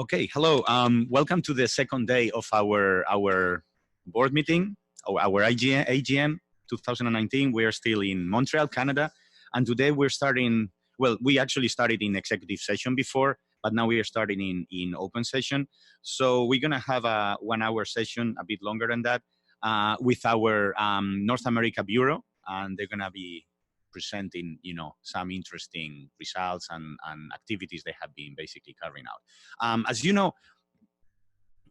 Okay, hello. Welcome to the second day of our board meeting, or our AGM 2019. We are still in Montreal, Canada, and today we're starting. Well, we actually started in executive session before, but now we are starting in open session. So we're gonna have a 1 hour session, a bit longer than that, with our North America Bureau, and they're gonna be presenting, some interesting results and activities they have been basically carrying out. As you know,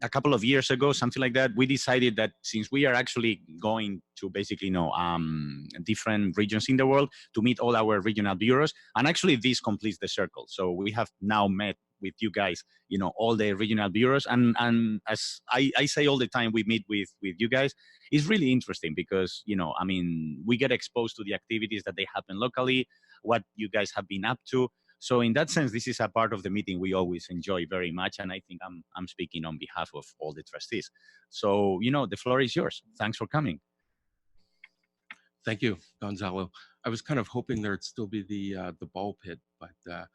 a couple of years ago, something like that, we decided that since we are actually going to basically, different regions in the world to meet all our regional bureaus, and actually this completes the circle. So we have now met with you guys, all the regional bureaus, and as I say all the time, we meet with you guys. It's really interesting because, we get exposed to the activities that they happen locally, what you guys have been up to. So in that sense, this is a part of the meeting we always enjoy very much. And I think I'm speaking on behalf of all the trustees. So, the floor is yours. Thanks for coming. Thank you, Gonzalo. I was kind of hoping there'd still be the ball pit, but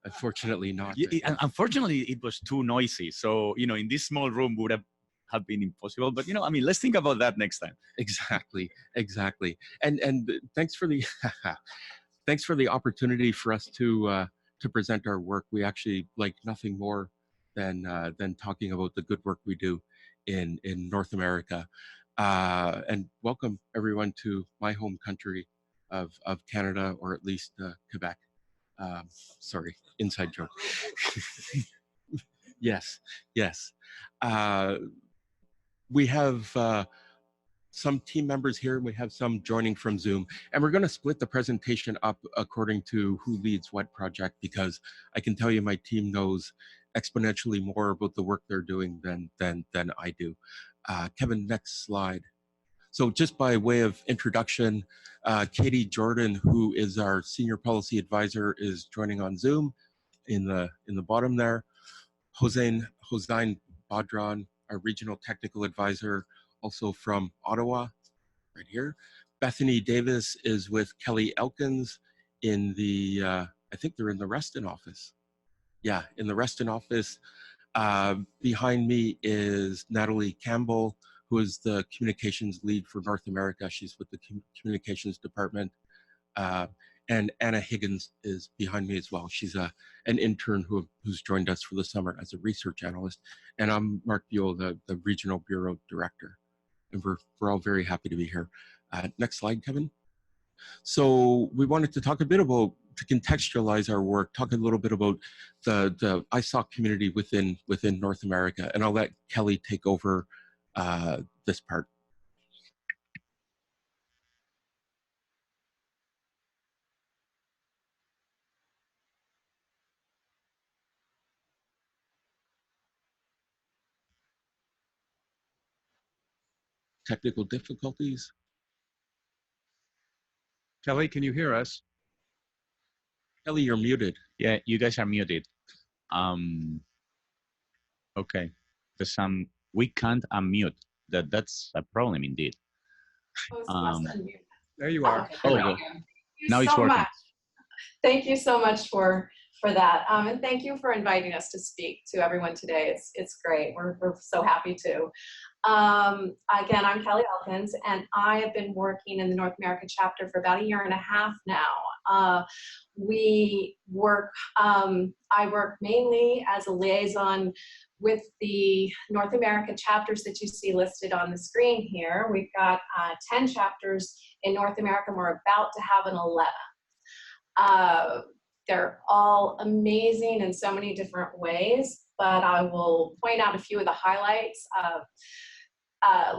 unfortunately not. Yeah, unfortunately, it was too noisy. So, in this small room would have been impossible. But, let's think about that next time. Exactly. And thanks for the thanks for the opportunity for us to present our work. We actually like nothing more than talking about the good work we do in North America. And welcome everyone to my home country of Canada, or at least Quebec. Sorry, inside joke. Yes. We have some team members here, and we have some joining from Zoom, and we're going to split the presentation up according to who leads what project, because I can tell you my team knows exponentially more about the work they're doing than I do. Kevin, next slide. So just by way of introduction, Katie Jordan, who is our senior policy advisor, is joining on Zoom in the bottom there. Hossein Badran, our regional technical advisor, also from Ottawa, right here. Bethany Davis is with Kelly Elkins in the, I think they're in the Reston office. Yeah, in the Reston office. Behind me is Natalie Campbell, who is the communications lead for North America. She's with the communications department. And Anna Higgins is behind me as well. She's an intern who's joined us for the summer as a research analyst. And I'm Mark Buell, the regional bureau director. And we're all very happy to be here. Next slide, Kevin. So we wanted to talk a bit about, to contextualize our work, talk a little bit about the ISOC community within North America. And I'll let Kelly take over this part. Technical difficulties. Kelly, can you hear us? Kelly, you're muted. Yeah, you guys are muted. Okay, we can't unmute. That's a problem indeed. There you are. Oh, well, now it's working. Thank you so much for that, and thank you for inviting us to speak to everyone today. It's great. We're so happy to. Again, I'm Kelly Elkins, and I have been working in the North America chapter for about 1.5 years now. I work mainly as a liaison with the North America chapters that you see listed on the screen here. We've got 10 chapters in North America, and we're about to have an 11th. They're all amazing in so many different ways, but I will point out a few of the highlights.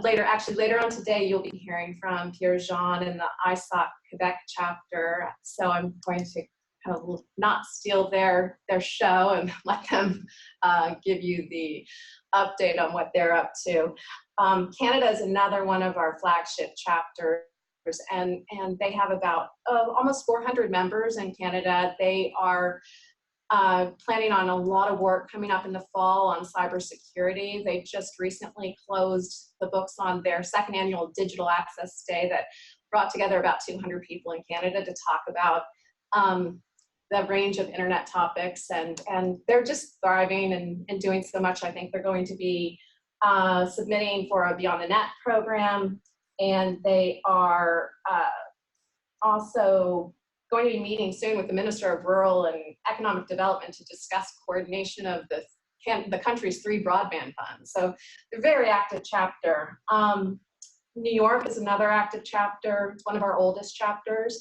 Later on today, you'll be hearing from Pierre-Jean in the ISOC Quebec chapter. So I'm going to kind of not steal their show and let them give you the update on what they're up to. Canada is another one of our flagship chapters, and they have about almost 400 members in Canada. They are planning on a lot of work coming up in the fall on cybersecurity. They just recently closed the books on their second annual Digital Access Day that brought together about 200 people in Canada to talk about the range of internet topics, and they're just thriving and doing so much. I think they're going to be submitting for a Beyond the Net program, and they are also going to be meeting soon with the Minister of Rural and Economic Development to discuss coordination of the country's 3 broadband funds. So they're a very active chapter. New York is another active chapter. It's one of our oldest chapters.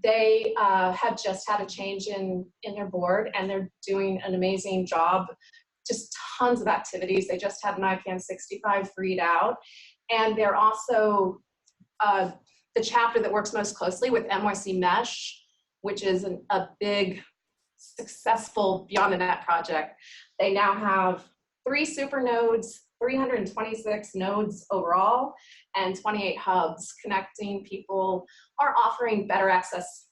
They have just had a change in their board, and they're doing an amazing job. Just tons of activities. They just had an ICANN 65 freed out, and they're also the chapter that works most closely with NYC Mesh, which is a big, successful Beyond the Net project. They now have 3 super nodes, 326 nodes overall, and 28 hubs connecting people, are offering better access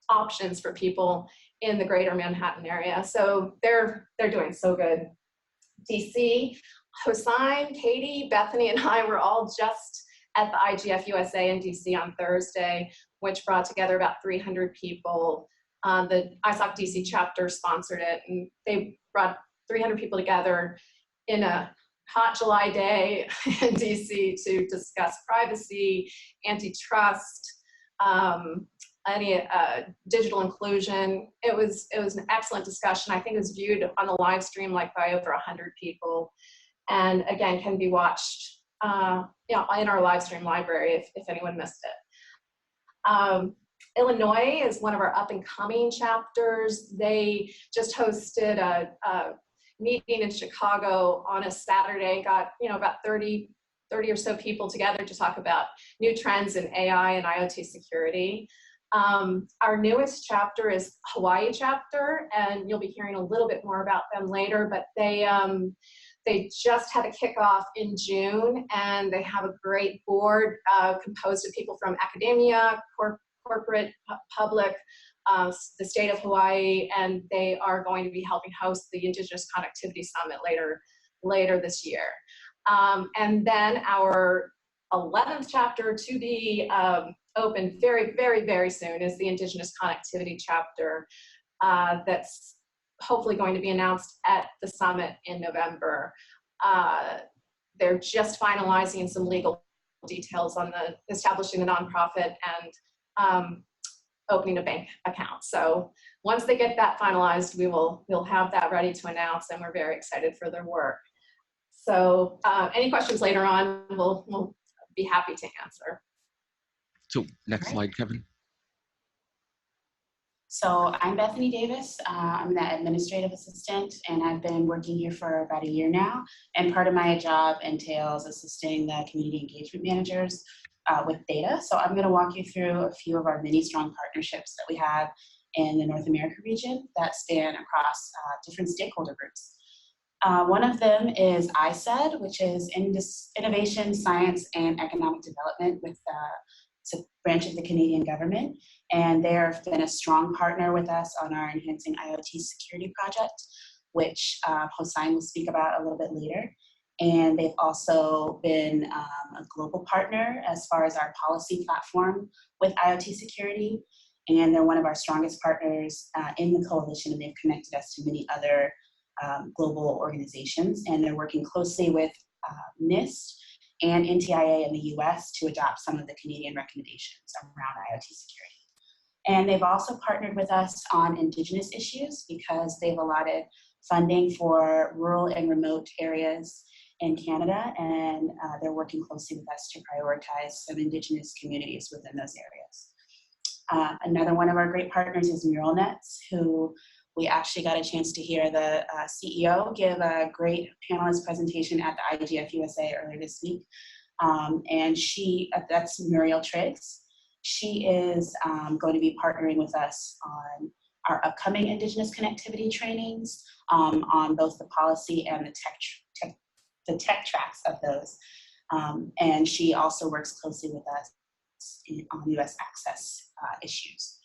options for people in the greater Manhattan area. So they're doing so good. DC, Hossein, Katie, Bethany, and I were all just at the IGF USA in DC on Thursday, which brought together about 300 people. The ISOC DC chapter sponsored it, and they brought 300 people together in a hot July day in DC to discuss privacy, antitrust, any digital inclusion. It was an excellent discussion. I think it was viewed on the live stream like by over 100 people, and again can be watched in our live stream library if anyone missed it. Illinois is one of our up and coming chapters. They just hosted a meeting in Chicago on a Saturday, got about 30 or so people together to talk about new trends in AI and IoT security. Our newest chapter is Hawaii chapter, and you'll be hearing a little bit more about them later, but they just had a kickoff in June, and they have a great board composed of people from academia, corporate, public, the state of Hawaii, and they are going to be helping host the Indigenous Connectivity Summit later this year. And then our 11th chapter to be open very, very, very soon is the Indigenous Connectivity chapter that's hopefully going to be announced at the summit in November. They're just finalizing some legal details on establishing the nonprofit and opening a bank account. So once they get that finalized, we'll have that ready to announce, and we're very excited for their work. So any questions later on, we'll be happy to answer. So next slide, Kevin. So I'm Bethany Davis. I'm the administrative assistant, and I've been working here for about a year now. And part of my job entails assisting the community engagement managers with data. So I'm going to walk you through a few of our many strong partnerships that we have in the North America region that span across different stakeholder groups. One of them is ISED, which is Innovation, Science, and Economic Development with it's a branch of the Canadian government, and they have been a strong partner with us on our Enhancing IoT Security project, which Hossein will speak about a little bit later. And they've also been a global partner as far as our policy platform with IoT security, and they're one of our strongest partners in the coalition, and they've connected us to many other global organizations, and they're working closely with NIST and NTIA in the US to adopt some of the Canadian recommendations around IoT security. And they've also partnered with us on Indigenous issues because they've allotted funding for rural and remote areas in Canada, and they're working closely with us to prioritize some Indigenous communities within those areas. Another one of our great partners is MuralNets, who we actually got a chance to hear the CEO give a great panelist presentation at the IGF USA earlier this week. And that's Muriel Triggs. She is going to be partnering with us on our upcoming Indigenous connectivity trainings on both the policy and the tech tracks of those. And she also works closely with us on US access issues.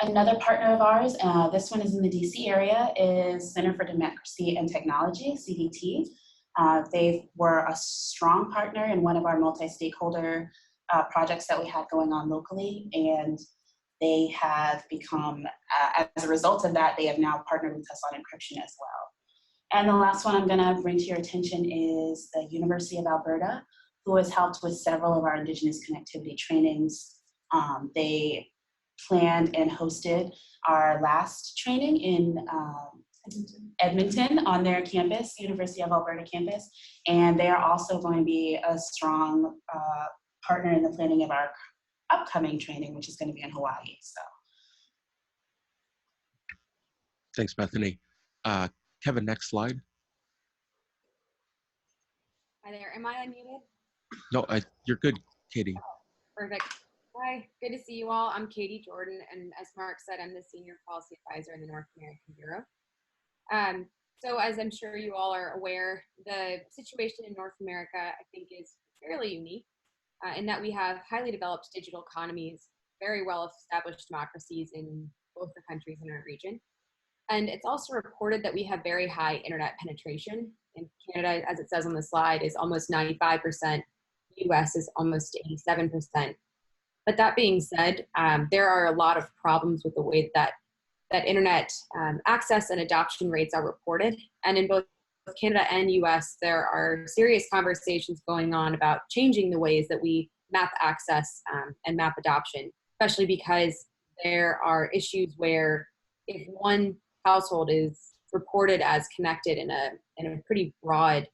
Another partner of ours, this one is in the DC area, is Center for Democracy and Technology, CDT. They were a strong partner in one of our multi-stakeholder projects that we had going on locally, and they have become, as a result of that, they have now partnered with us on encryption as well. And the last one I'm gonna bring to your attention is the University of Alberta, who has helped with several of our Indigenous connectivity trainings. They planned and hosted our last training in Edmonton on their campus, University of Alberta campus, and they are also going to be a strong partner in the planning of our upcoming training, which is going to be in Hawaii. So, Thanks, Bethany. Kevin, next slide. Hi there, am I unmuted? No, you're good, Katie. Perfect. Hi, good to see you all. I'm Katie Jordan, and as Mark said, I'm the Senior Policy Advisor in the North American Bureau. So as I'm sure you all are aware, the situation in North America, I think, is fairly unique in that we have highly developed digital economies, very well-established democracies in both the countries in our region. And it's also reported that we have very high internet penetration. In Canada, as it says on the slide, is almost 95%. US is almost 87%. But that being said, there are a lot of problems with the way that internet access and adoption rates are reported. And in both Canada and US, there are serious conversations going on about changing the ways that we map access and map adoption, especially because there are issues where if one household is reported as connected in a pretty broad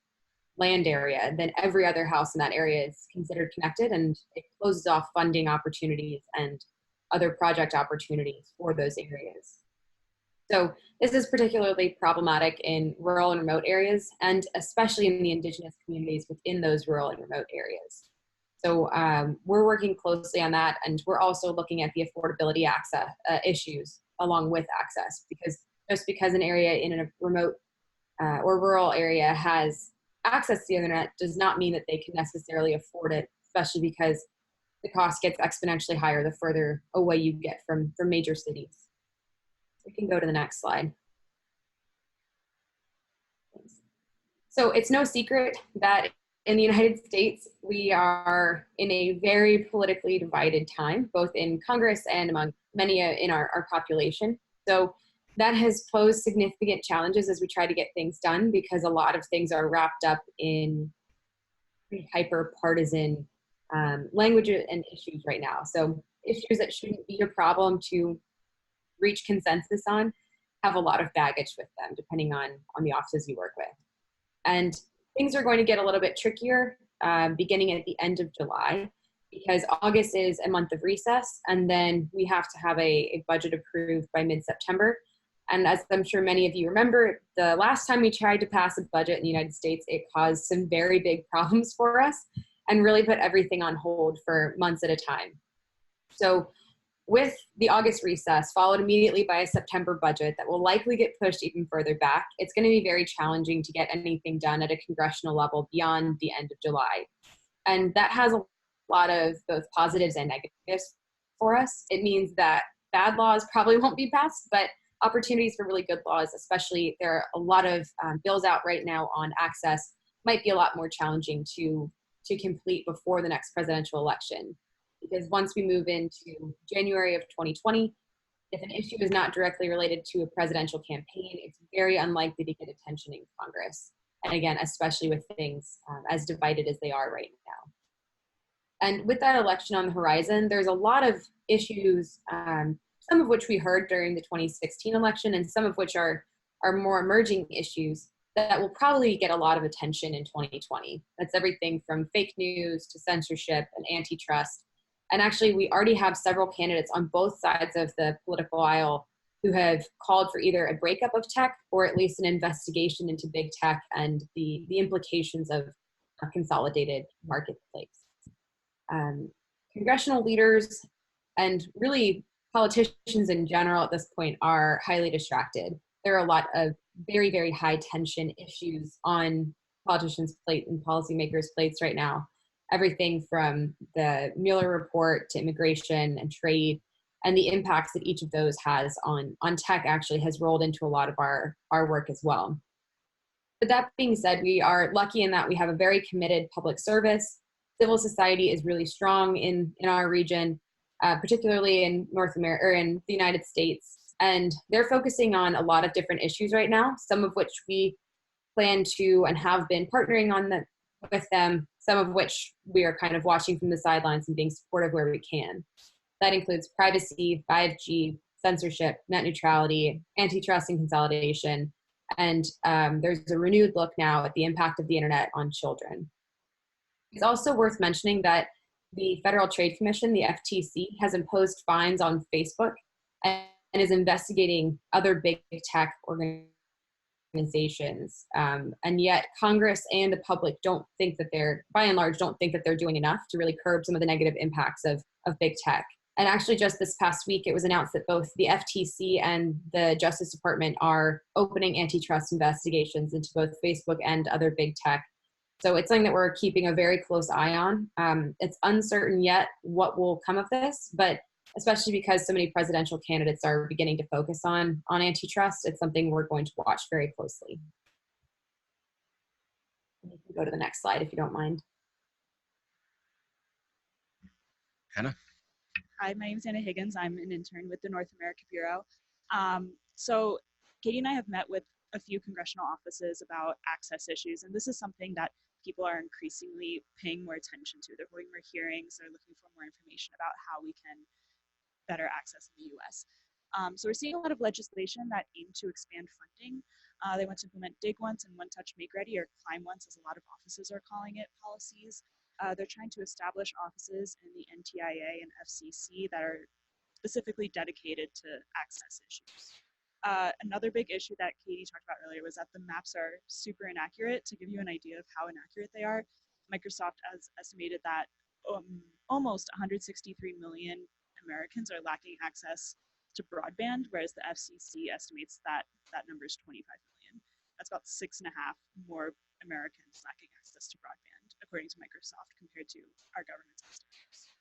land area, then every other house in that area is considered connected, and it closes off funding opportunities and other project opportunities for those areas. So this is particularly problematic in rural and remote areas, and especially in the Indigenous communities within those rural and remote areas. So we're working closely on that, and we're also looking at the affordability access issues along with access, because just because an area in a remote or rural area has access to the internet does not mean that they can necessarily afford it, especially because the cost gets exponentially higher the further away you get from major cities. We can go to the next slide. Thanks. So it's no secret that in the United States, we are in a very politically divided time, both in Congress and among many in our population. So that has posed significant challenges as we try to get things done, because a lot of things are wrapped up in hyper-partisan language and issues right now. So issues that shouldn't be a problem to reach consensus on have a lot of baggage with them, depending on the offices you work with. And things are going to get a little bit trickier beginning at the end of July, because August is a month of recess, and then we have to have a budget approved by mid-September. And as I'm sure many of you remember, the last time we tried to pass a budget in the United States, it caused some very big problems for us and really put everything on hold for months at a time. So with the August recess, followed immediately by a September budget that will likely get pushed even further back, it's going to be very challenging to get anything done at a congressional level beyond the end of July. And that has a lot of both positives and negatives for us. It means that bad laws probably won't be passed, but opportunities for really good laws, especially there are a lot of bills out right now on access, might be a lot more challenging to complete before the next presidential election. Because once we move into January of 2020, if an issue is not directly related to a presidential campaign, it's very unlikely to get attention in Congress. And again, especially with things as divided as they are right now. And with that election on the horizon, there's a lot of issues, some of which we heard during the 2016 election, and some of which are more emerging issues that will probably get a lot of attention in 2020. That's everything from fake news to censorship and antitrust. And actually, we already have several candidates on both sides of the political aisle who have called for either a breakup of tech or at least an investigation into big tech and the implications of a consolidated marketplace. Congressional leaders and really politicians in general at this point are highly distracted. There are a lot of very, very high tension issues on politicians' plate and policymakers' plates right now. Everything from the Mueller report to immigration and trade, and the impacts that each of those has on tech actually has rolled into a lot of our work as well. But that being said, we are lucky in that we have a very committed public service. Civil society is really strong in our region, particularly in North America or in the United States. And they're focusing on a lot of different issues right now, some of which we plan to and have been partnering on with them, some of which we are kind of watching from the sidelines and being supportive where we can. That includes privacy, 5G, censorship, net neutrality, antitrust and consolidation, and there's a renewed look now at the impact of the internet on children. It's also worth mentioning that the Federal Trade Commission, the FTC, has imposed fines on Facebook and is investigating other big tech organizations. And yet Congress and the public don't think that by and large, don't think that they're doing enough to really curb some of the negative impacts of big tech. And actually just this past week, it was announced that both the FTC and the Justice Department are opening antitrust investigations into both Facebook and other big tech. So it's something that we're keeping a very close eye on. It's uncertain yet what will come of this, but especially because so many presidential candidates are beginning to focus on antitrust, it's something we're going to watch very closely. You can go to the next slide if you don't mind. Hannah? Hi, my name is Anna Higgins. I'm an intern with the North America Bureau. So Katie and I have met with a few congressional offices about access issues, and this is something that people are increasingly paying more attention to. They're holding more hearings, they're looking for more information about how we can better access in the US. So we're seeing a lot of legislation that aim to expand funding. They want to implement Dig Once and One Touch Make Ready, or Climb Once, as a lot of offices are calling it, policies. They're trying to establish offices in the NTIA and FCC that are specifically dedicated to access issues. Another big issue that Katie talked about earlier was that the maps are super inaccurate. To give you an idea of how inaccurate they are, Microsoft has estimated that almost 163 million Americans are lacking access to broadband, whereas the FCC estimates that that number is 25 million. That's about 6.5 more Americans lacking access to broadband, according to Microsoft, compared to our government's estimates.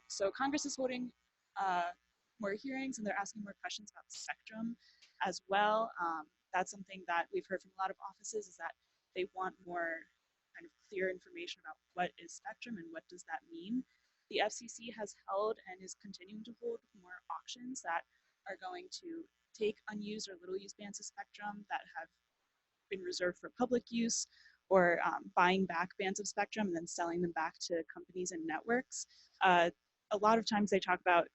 So Congress is holding more hearings, and they're asking more questions about spectrum as well. That's something that we've heard from a lot of offices, is that they want more kind of clear information about what is spectrum and what does that mean. The FCC has held and is continuing to hold more auctions that are going to take unused or little used bands of spectrum that have been reserved for public use, or buying back bands of spectrum and then selling them back to companies and networks. A lot of times they talk about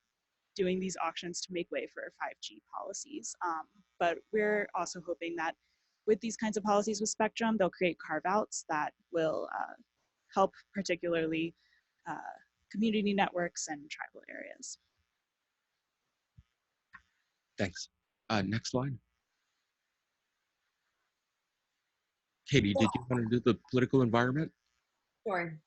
doing these auctions to make way for 5G policies, but we're also hoping that with these kinds of policies with spectrum, they'll create carve-outs that will help particularly community networks and tribal areas. Thanks. Next slide. Katie, did you want to do the political environment? Sure.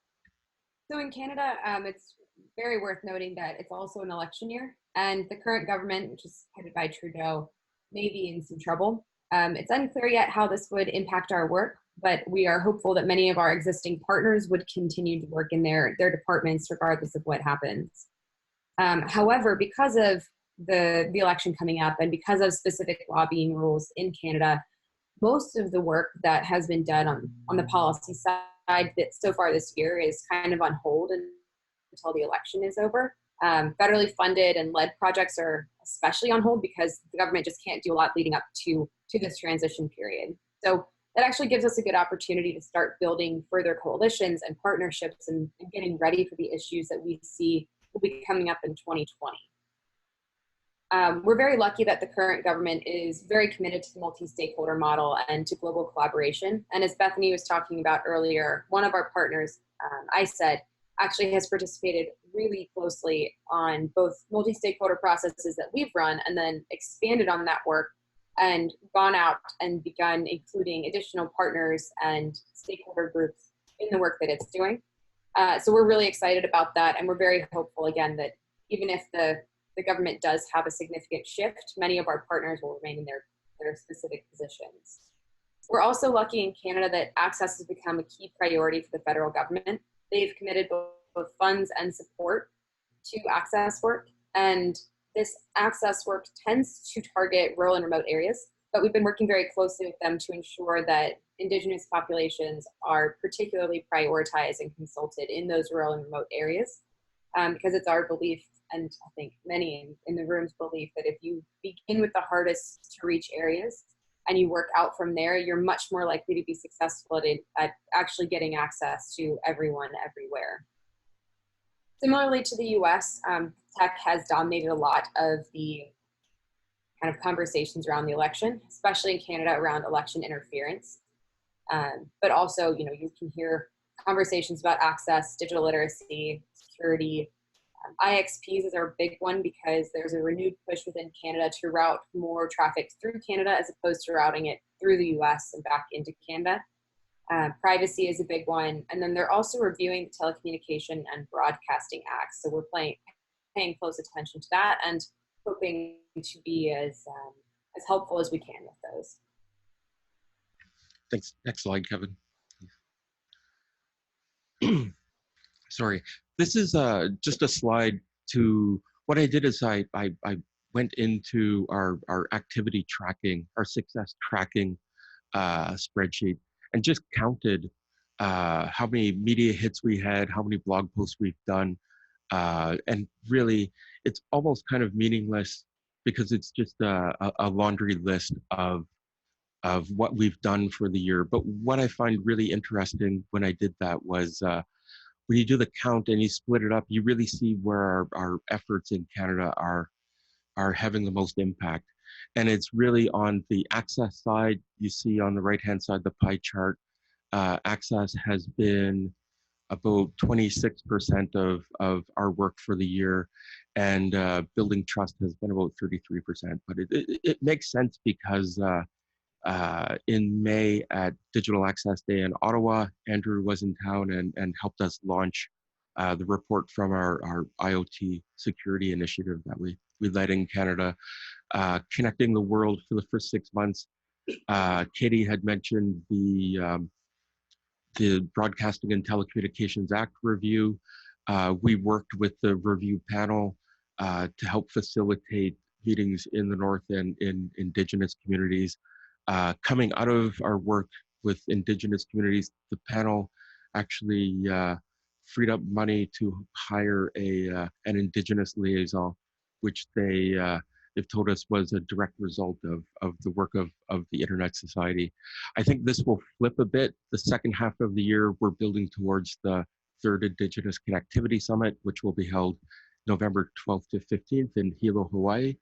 So in Canada, it's very worth noting that it's also an election year, and the current government, which is headed by Trudeau, may be in some trouble. It's unclear yet how this would impact our work, but we are hopeful that many of our existing partners would continue to work in their departments regardless of what happens. However, because of the election coming up and because of specific lobbying rules in Canada, most of the work that has been done on the policy side that so far this year is kind of on hold until the election is over. Federally funded and led projects are especially on hold because the government just can't do a lot leading up to this transition period. So that actually gives us a good opportunity to start building further coalitions and partnerships and getting ready for the issues that we see will be coming up in 2020. We're very lucky that the current government is very committed to the multi-stakeholder model and to global collaboration. And as Bethany was talking about earlier, one of our partners, ISED, actually has participated really closely on both multi-stakeholder processes that we've run and then expanded on that work and gone out and begun including additional partners and stakeholder groups in the work that it's doing. So we're really excited about that, and we're very hopeful, again, that even if the government does have a significant shift, many of our partners will remain in their specific positions. We're also lucky in Canada that access has become a key priority for the federal government. They've committed both funds and support to access work, and this access work tends to target rural and remote areas, but we've been working very closely with them to ensure that Indigenous populations are particularly prioritized and consulted in those rural and remote areas. because it's our belief, and I think many in the room's belief, that if you begin with the hardest to reach areas and you work out from there, you're much more likely to be successful at actually getting access to everyone everywhere. Similarly to the US, tech has dominated a lot of the kind of conversations around the election, especially in Canada around election interference. But also, you know, you can hear conversations about access, digital literacy, security. IXPs is our big one because there's a renewed push within Canada to route more traffic through Canada as opposed to routing it through the US and back into Canada. Privacy is a big one. And then they're also reviewing the Telecommunication and Broadcasting Act. So we're paying close attention to that and hoping to be as helpful as we can with those. Thanks. Next slide, Kevin. Sorry, this is just a slide to, what I did is I went into our activity tracking, our success tracking spreadsheet, and just counted how many media hits we had, how many blog posts we've done, and really it's almost kind of meaningless because it's just a laundry list of what we've done for the year. But what I find really interesting when I did that was when you do the count and you split it up, you really see where our efforts in Canada are having the most impact. And it's really on the access side. You see on the right-hand side, the pie chart, access has been about 26% of our work for the year, and building trust has been about 33%. But it makes sense because in May at Digital Access Day in Ottawa, Andrew was in town and helped us launch the report from our IoT security initiative that we led in Canada, connecting the world for the first 6 months. Katie had mentioned the Broadcasting and Telecommunications Act review. We worked with the review panel to help facilitate meetings in the North and in Indigenous communities. Coming out of our work with Indigenous communities, the panel actually freed up money to hire an Indigenous liaison, which they've told us was a direct result of the work of the Internet Society. I think this will flip a bit. The second half of the year, we're building towards the third Indigenous Connectivity Summit, which will be held November 12th to 15th in Hilo, Hawaii.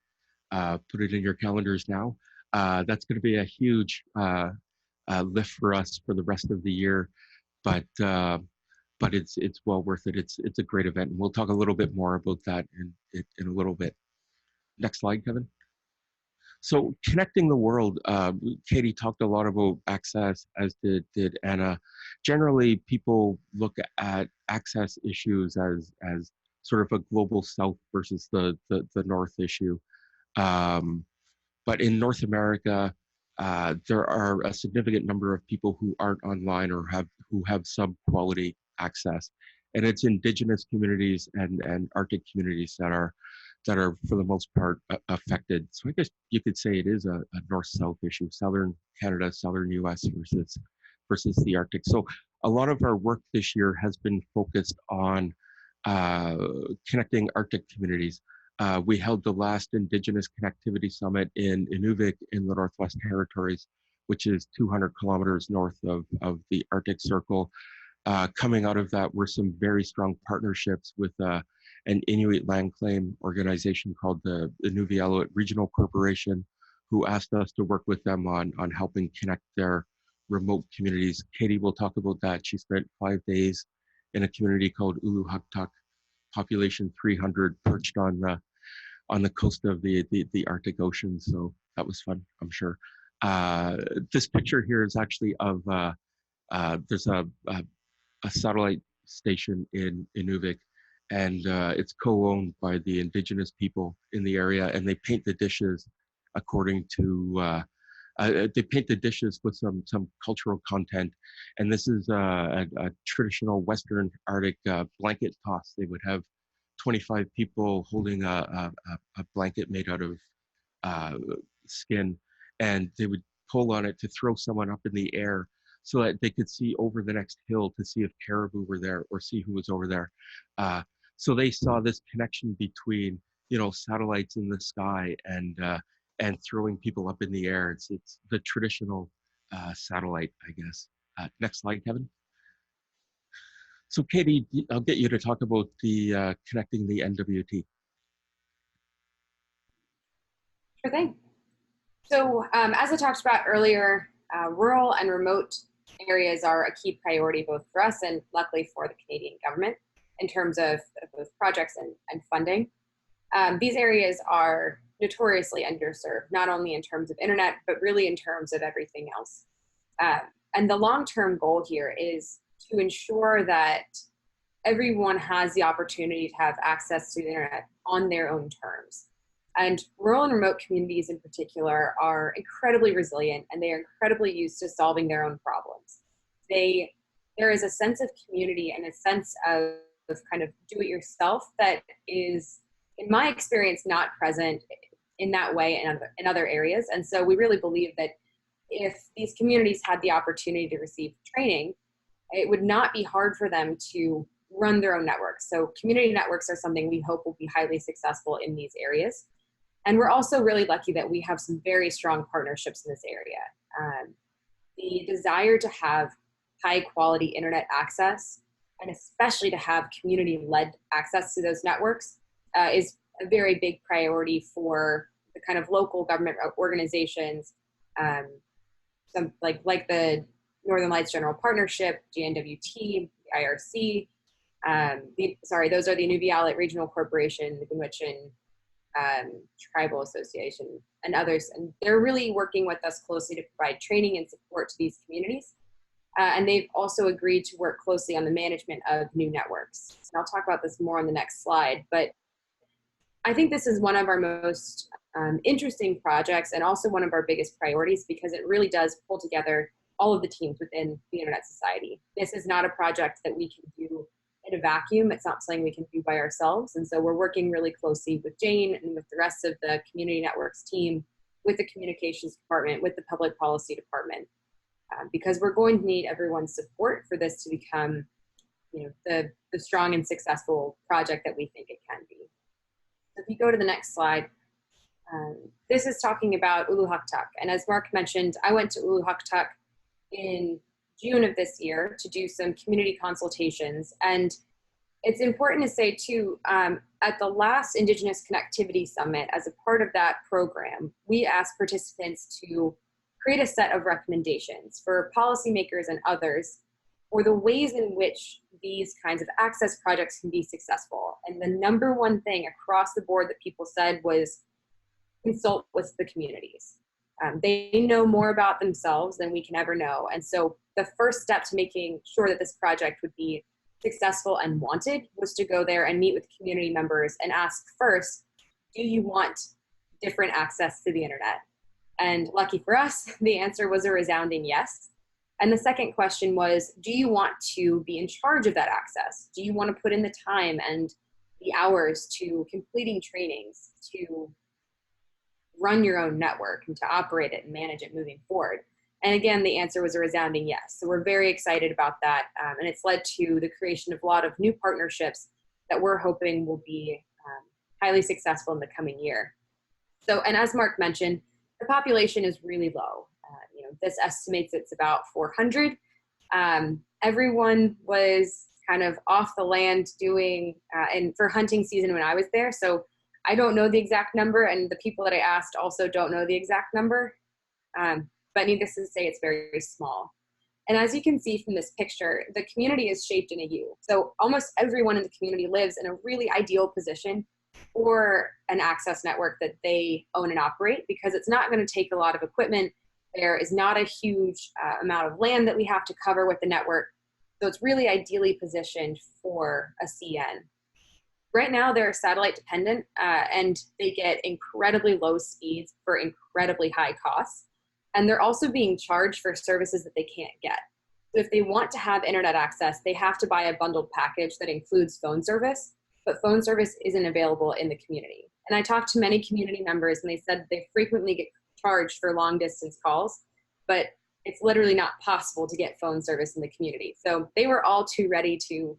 Put it in your calendars now. That's going to be a huge lift for us for the rest of the year, but it's well worth it. It's a great event, and we'll talk a little bit more about that in a little bit. Next slide, Kevin. So connecting the world, Katie talked a lot about access, as did Anna. Generally, people look at access issues as sort of a global South versus the North issue. But in North America, there are a significant number of people who aren't online or who have sub-quality access, and it's Indigenous communities and Arctic communities that are for the most part affected. So I guess you could say it is a North-South issue: Southern Canada, Southern U.S. versus the Arctic. So a lot of our work this year has been focused on connecting Arctic communities. We held the last Indigenous Connectivity Summit in Inuvik in the Northwest Territories, which is 200 kilometers north of the Arctic Circle. Coming out of that were some very strong partnerships with an Inuit land claim organization called the Inuvialuit Regional Corporation, who asked us to work with them on helping connect their remote communities. Katie will talk about that. She spent 5 days in a community called Uluhaktuk, population 300, perched on the coast of the Arctic Ocean. So that was fun, I'm sure. This picture here is actually of, there's a satellite station in Inuvik, and it's co-owned by the Indigenous people in the area, and they paint the dishes according to, they paint the dishes with some cultural content. And this is a traditional Western Arctic blanket toss. They would have 25 people holding a blanket made out of skin, and they would pull on it to throw someone up in the air so that they could see over the next hill to see if caribou were there or see who was over there. So they saw this connection between, satellites in the sky and throwing people up in the air. It's the traditional satellite, I guess. Next slide, Kevin. So Katie, I'll get you to talk about the connecting the NWT. Sure thing. So as I talked about earlier, rural and remote areas are a key priority both for us and luckily for the Canadian government in terms of both projects and funding. These areas are notoriously underserved, not only in terms of internet, but really in terms of everything else. And the long-term goal here is to ensure that everyone has the opportunity to have access to the internet on their own terms. And rural and remote communities in particular are incredibly resilient, and they are incredibly used to solving their own problems. There is a sense of community and a sense of kind of do-it-yourself that is, in my experience, not present in that way in other areas. And so we really believe that if these communities had the opportunity to receive training, it would not be hard for them to run their own networks. So community networks are something we hope will be highly successful in these areas. And we're also really lucky that we have some very strong partnerships in this area. The desire to have high quality internet access, and especially to have community-led access to those networks, is a very big priority for the kind of local government organizations, some like the Northern Lights General Partnership, GNWT, the IRC. Those are the Inuvialuit Regional Corporation, the Gwich'in Tribal Association, and others. And they're really working with us closely to provide training and support to these communities. And they've also agreed to work closely on the management of new networks. And I'll talk about this more on the next slide, but I think this is one of our most interesting projects and also one of our biggest priorities because it really does pull together all of the teams within the Internet Society. This is not a project that we can do in a vacuum. It's not something we can do by ourselves. And so we're working really closely with Jane and with the rest of the Community Networks team, with the Communications Department, with the Public Policy Department, because we're going to need everyone's support for this to become, the strong and successful project that we think it can be. So if you go to the next slide, this is talking about Uluhaktuk. And as Mark mentioned, I went to Uluhaktuk in June of this year to do some community consultations. And it's important to say too, at the last Indigenous Connectivity Summit, as a part of that program, we asked participants to create a set of recommendations for policymakers and others for the ways in which these kinds of access projects can be successful. And the number one thing across the board that people said was consult with the communities. They know more about themselves than we can ever know. And so the first step to making sure that this project would be successful and wanted was to go there and meet with community members and ask first, do you want different access to the internet? And lucky for us, the answer was a resounding yes. And the second question was, do you want to be in charge of that access? Do you want to put in the time and the hours to completing trainings, to run your own network and to operate it and manage it moving forward? And again, the answer was a resounding yes. So we're very excited about that. And it's led to the creation of a lot of new partnerships that we're hoping will be highly successful in the coming year. So, and as Mark mentioned, the population is really low. This estimates it's about 400. Everyone was kind of off the land doing, and for hunting season when I was there. So I don't know the exact number, and the people that I asked also don't know the exact number. But needless to say, it's very, very small. And as you can see from this picture, the community is shaped in a U. So almost everyone in the community lives in a really ideal position for an access network that they own and operate, because it's not going to take a lot of equipment. There is not a huge amount of land that we have to cover with the network. So it's really ideally positioned for a CN. Right now, they're satellite dependent, and they get incredibly low speeds for incredibly high costs. And they're also being charged for services that they can't get. So if they want to have internet access, they have to buy a bundled package that includes phone service, but phone service isn't available in the community. And I talked to many community members, and they said they frequently get charged for long distance calls, but it's literally not possible to get phone service in the community. So they were all too ready to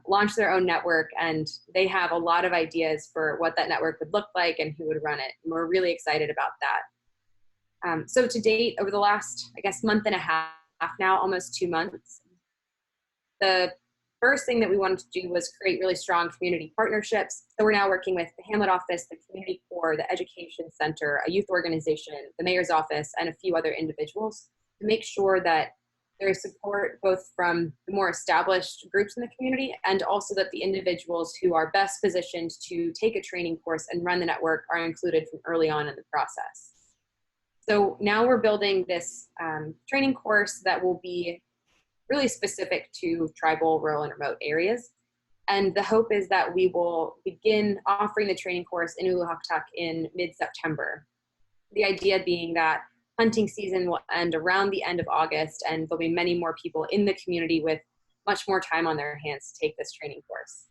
launch their own network, and they have a lot of ideas for what that network would look like and who would run it. And we're really excited about that. So to date, over the last, I guess, month and a half now, almost 2 months, the first thing that we wanted to do was create really strong community partnerships. So we're now working with the Hamlet office, the community core, the education center, a youth organization, the mayor's office, and a few other individuals to make sure that there is support both from the more established groups in the community and also that the individuals who are best positioned to take a training course and run the network are included from early on in the process. So now we're building this training course that will be really specific to tribal, rural, and remote areas. And the hope is that we will begin offering the training course in Uluhaktak in mid-September. The idea being that hunting season will end around the end of August, and there'll be many more people in the community with much more time on their hands to take this training course.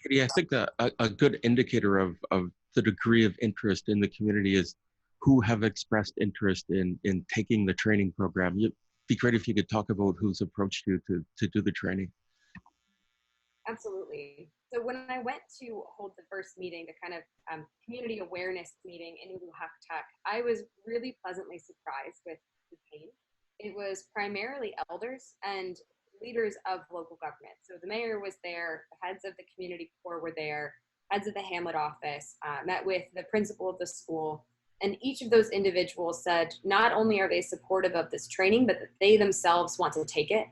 Katie, I think a good indicator of the degree of interest in the community is who have expressed interest in taking the training program. It'd be great if you could talk about who's approached you to do the training. Absolutely. So when I went to hold the first meeting, the kind of community awareness meeting in Uluhaktak, I was really pleasantly surprised with the team. It was primarily elders and leaders of local government. So the mayor was there, the heads of the community core were there, heads of the Hamlet office, met with the principal of the school, and each of those individuals said not only are they supportive of this training, but that they themselves want to take it.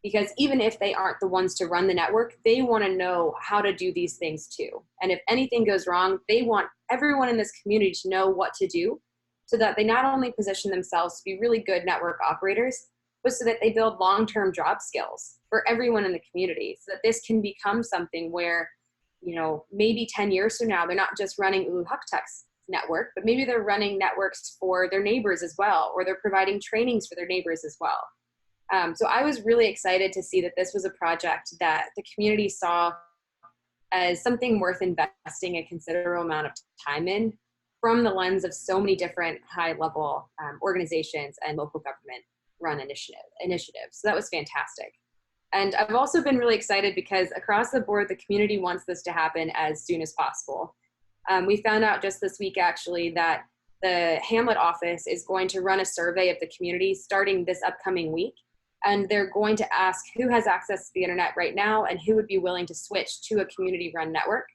Because even if they aren't the ones to run the network, they want to know how to do these things too. And if anything goes wrong, they want everyone in this community to know what to do so that they not only position themselves to be really good network operators, but so that they build long-term job skills for everyone in the community so that this can become something where, you know, maybe 10 years from now, they're not just running Uluhaktak's network, but maybe they're running networks for their neighbors as well, or they're providing trainings for their neighbors as well. So I was really excited to see that this was a project that the community saw as something worth investing a considerable amount of time in from the lens of so many different high-level organizations and local government run initiatives. So that was fantastic. And I've also been really excited because across the board, the community wants this to happen as soon as possible. We found out just this week, actually, that the Hamlet office is going to run a survey of the community starting this upcoming week. And they're going to ask who has access to the internet right now and who would be willing to switch to a community-run network.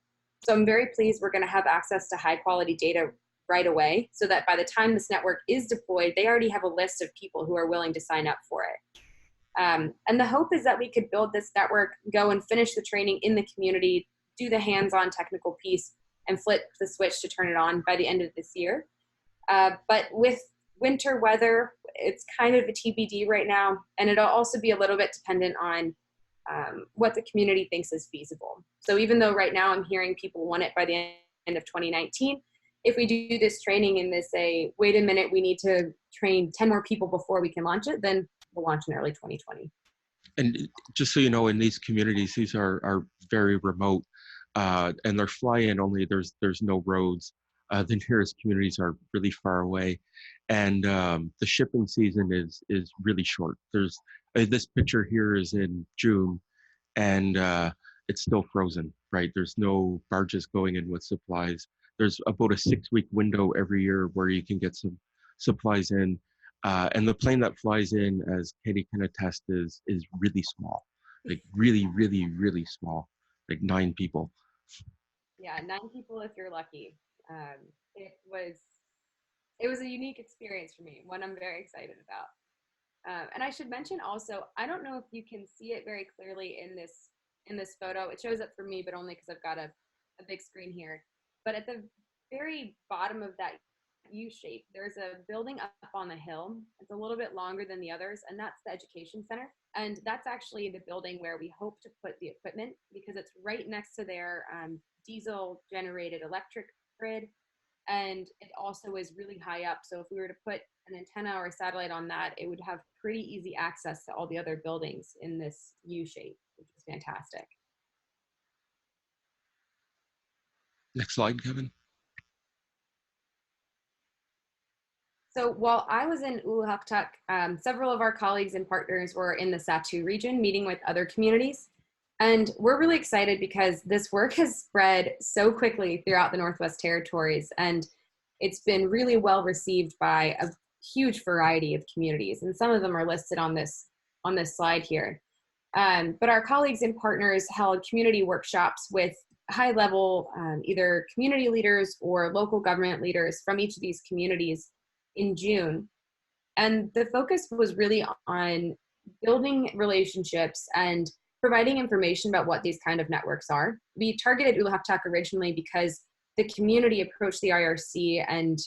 So I'm very pleased we're going to have access to high-quality data right away so that by the time this network is deployed, they already have a list of people who are willing to sign up for it. And the hope is that we could build this network, go and finish the training in the community, do the hands-on technical piece, and flip the switch to turn it on by the end of this year. But with winter weather, it's kind of a TBD right now, and it'll also be a little bit dependent on what the community thinks is feasible. So even though right now I'm hearing people want it by the end of 2019, if we do this training and they say, wait a minute, we need to train 10 more people before we can launch it, then we'll launch in early 2020. And just so you know, in these communities, these are very remote, and they're fly-in only. There's no roads. The nearest communities are really far away, and the shipping season is really short. There's this picture here is in June, and it's still frozen. Right? There's no barges going in with supplies. There's about a 6-week window every year where you can get some supplies in, and the plane that flies in, as Katie can attest, is really small, like really, really, really small, like 9 people. Yeah, 9 people if you're lucky. It was a unique experience for me, one I'm very excited about. And I should mention also, I don't know if you can see it very clearly in this photo. It shows up for me, but only because I've got a big screen here. But at the very bottom of that U shape, there's a building up on the hill. It's a little bit longer than the others, and that's the education center. And that's actually the building where we hope to put the equipment because it's right next to their diesel generated electric grid. And it also is really high up. So if we were to put an antenna or a satellite on that, it would have pretty easy access to all the other buildings in this U shape, which is fantastic. Next slide, Kevin. So while I was in Uluhaktak, several of our colleagues and partners were in the Satu region meeting with other communities. And we're really excited because this work has spread so quickly throughout the Northwest Territories, and it's been really well received by a huge variety of communities. And some of them are listed on this slide here. But our colleagues and partners held community workshops with high-level either community leaders or local government leaders from each of these communities in June. And the focus was really on building relationships and providing information about what these kind of networks are. We targeted Uluhaptak originally because the community approached the IRC and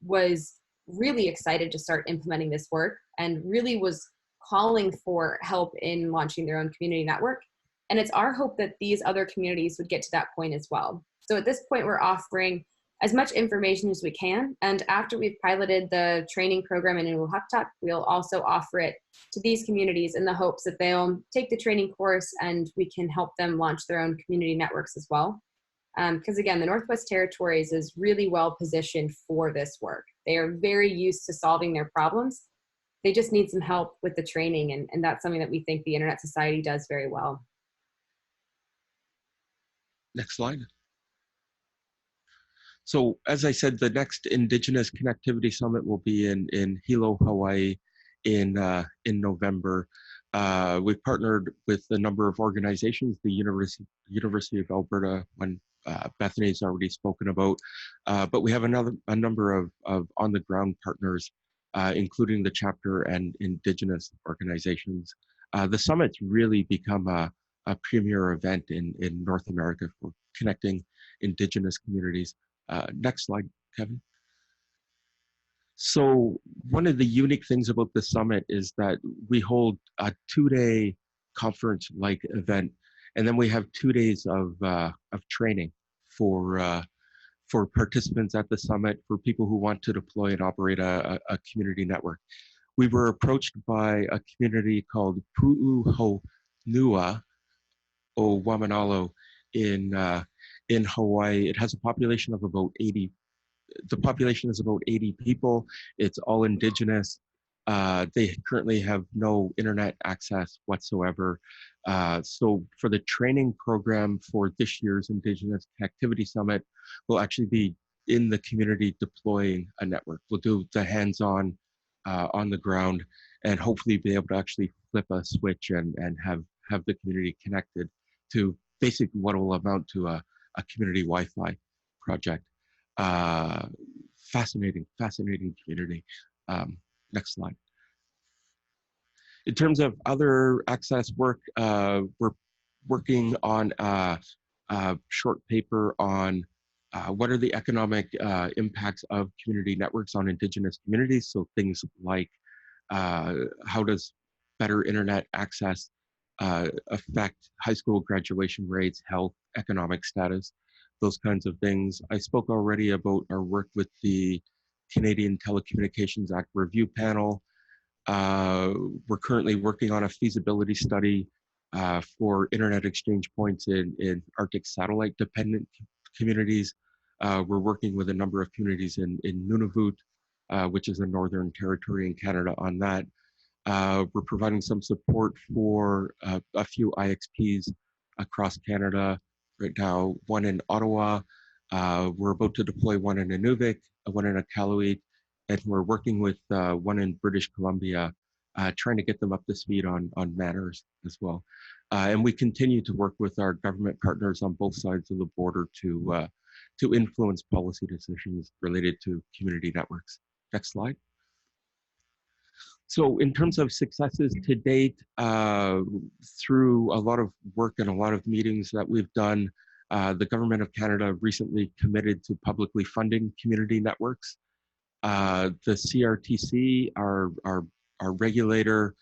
was really excited to start implementing this work and really was calling for help in launching their own community network. And it's our hope that these other communities would get to that point as well. So at this point, we're offering as much information as we can. And after we've piloted the training program in Uluhaptak, we'll also offer it to these communities in the hopes that they'll take the training course and we can help them launch their own community networks as well. Because again, the Northwest Territories is really well positioned for this work. They are very used to solving their problems. They just need some help with the training, and that's something that we think the Internet Society does very well. Next slide. So as I said, the next Indigenous Connectivity Summit will be in Hilo, Hawaii in November. We've partnered with a number of organizations, the University of Alberta, when Bethany's already spoken about, but we have a number of on-the-ground partners, including the chapter and Indigenous organizations. The summit's really become a premier event in North America for connecting Indigenous communities. Next slide, Kevin. So one of the unique things about the summit is that we hold a 2-day conference-like event, and then we have 2 days of training for participants at the summit, for people who want to deploy and operate a community network. We were approached by a community called Pu'uhonua o Wamanalo in Hawaii. It has a population of about 80. The population is about 80 people. It's all Indigenous. They currently have no internet access whatsoever. So for the training program for this year's Indigenous Connectivity Summit, we'll actually be in the community deploying a network. We'll do the hands-on on the ground and hopefully be able to actually flip a switch and have the community connected to basically what will amount to a community Wi-Fi project. Fascinating community. Next slide. In terms of other access work, we're working on a short paper on what are the economic impacts of community networks on Indigenous communities. So things like how does better internet access affect high school graduation rates, health, economic status, those kinds of things. I spoke already about our work with the Canadian Telecommunications Act Review Panel. We're currently working on a feasibility study for internet exchange points in Arctic satellite-dependent communities. We're working with a number of communities in Nunavut, which is a northern territory in Canada, on that. We're providing some support for a few IXPs across Canada right now, one in Ottawa. We're about to deploy one in Nunavut, one in Iqaluit, and we're working with one in British Columbia, trying to get them up to speed on manners as well. And we continue to work with our government partners on both sides of the border to influence policy decisions related to community networks. Next slide. So in terms of successes to date, through a lot of work and a lot of meetings that we've done, the Government of Canada recently committed to publicly funding community networks. The CRTC, our regulator,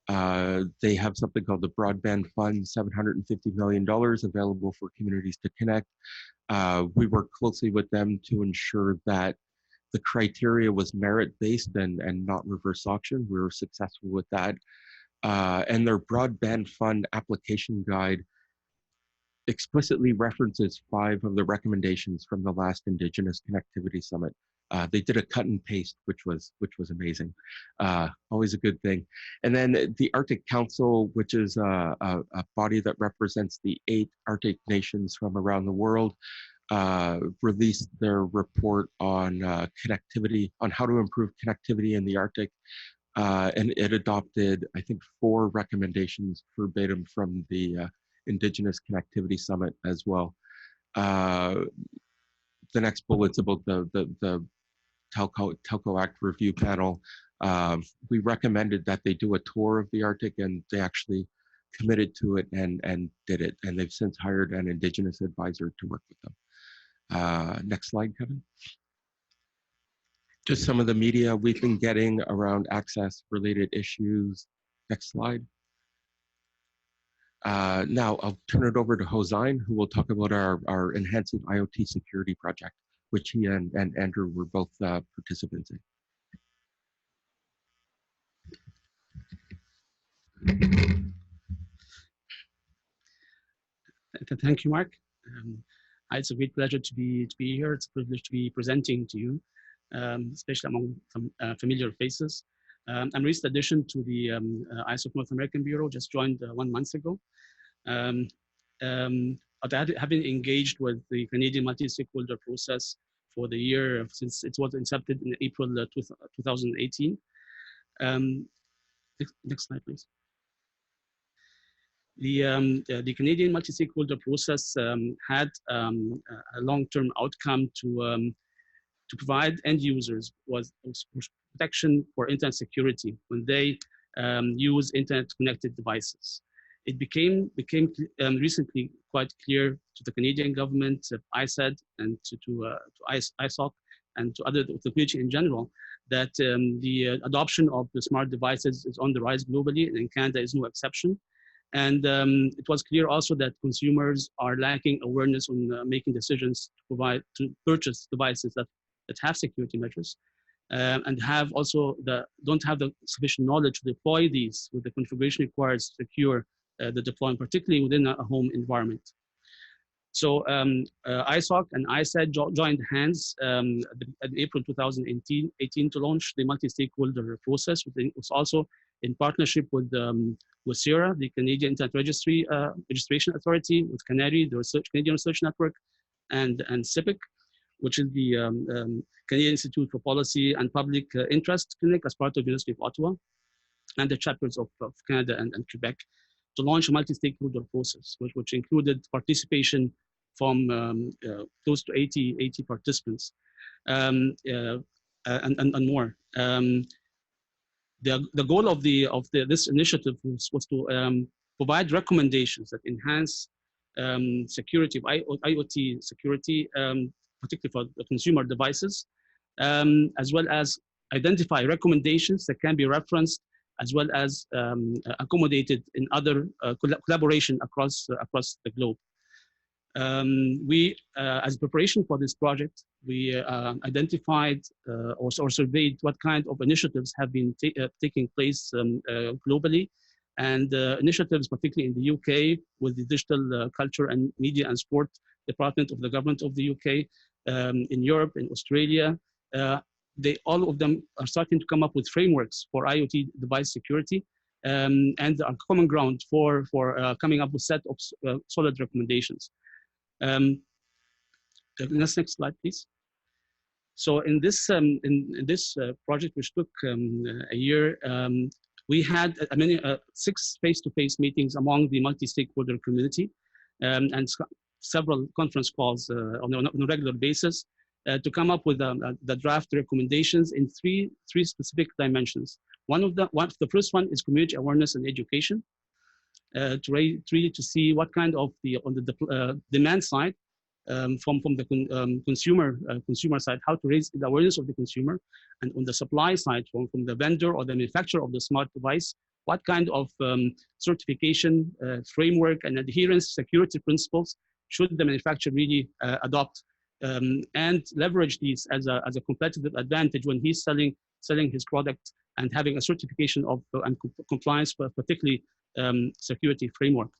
they have something called the Broadband Fund, $750 million available for communities to connect. We work closely with them to ensure that the criteria was merit-based and not reverse auction. We were successful with that. And their Broadband Fund application guide explicitly references 5 of the recommendations from the last Indigenous Connectivity Summit. They did a cut and paste, which was amazing. Always a good thing. And then the Arctic Council, which is a body that represents the 8 Arctic nations from around the world, released their report on connectivity, on how to improve connectivity in the Arctic. And it adopted, I think, 4 recommendations verbatim from the Indigenous Connectivity Summit as well. The next bullet's about the Telco Act review panel. We recommended that they do a tour of the Arctic, and they actually committed to it and did it. And they've since hired an Indigenous advisor to work with them. Next slide, Kevin. Just some of the media we've been getting around access related issues. Next slide. Now I'll turn it over to Hossein, who will talk about our Enhancing IoT Security project, which he and Andrew were both participants in. Thank you, Mark. It's a great pleasure to be here. It's a privilege to be presenting to you, especially among some familiar faces. I'm a recent addition to the ISOC North American Bureau, just joined 1 month ago. I've been engaged with the Canadian multi-stakeholder process for the year since it was incepted in April 2018. Next slide, please. The Canadian multi-stakeholder process had a long-term outcome to provide end users was protection for internet security when they use internet-connected devices. It became recently quite clear to the Canadian government, ISED, and to ISOC, and to other the community in general, that the adoption of the smart devices is on the rise globally, and in Canada is no exception. And it was clear also that consumers are lacking awareness on making decisions to purchase devices that have security measures, and have also don't have the sufficient knowledge to deploy these with the configuration required to secure the deployment, particularly within a home environment. So ISOC and ISED joined hands in April 2018 to launch the multi-stakeholder process. It was also in partnership with CIRA, the Canadian Internet Registration Authority, with CANARI, the Canadian Research Network, and CIPIC, which is the Canadian Institute for Policy and Public Interest Clinic as part of the University of Ottawa, and the chapters of Canada and Quebec, to launch a multi-stakeholder process, which included participation from close to 80 participants and more. The goal of this initiative was to provide recommendations that enhance security of IoT security, particularly for the consumer devices, as well as identify recommendations that can be referenced, as well as accommodated in other collaboration across the globe. As preparation for this project, we identified or surveyed what kind of initiatives have been taking place globally, and initiatives particularly in the UK with the Digital Culture and Media and Sport Department of the Government of the UK, in Europe, in Australia. All of them are starting to come up with frameworks for IoT device security, and are common ground for coming up with a set of solid recommendations. Next slide, please. So in this project, which took a year, we had 6 face-to-face meetings among the multi-stakeholder community, and several conference calls on a regular basis to come up with the draft recommendations in three specific dimensions. The first one is community awareness and education, to see what kind of on the demand side, from the consumer side, how to raise the awareness of the consumer, and on the supply side, from the vendor or the manufacturer of the smart device, what kind of certification framework and adherence security principles should the manufacturer really adopt, and leverage these as a competitive advantage when he's selling his product and having a certification of and compliance for particularly security framework.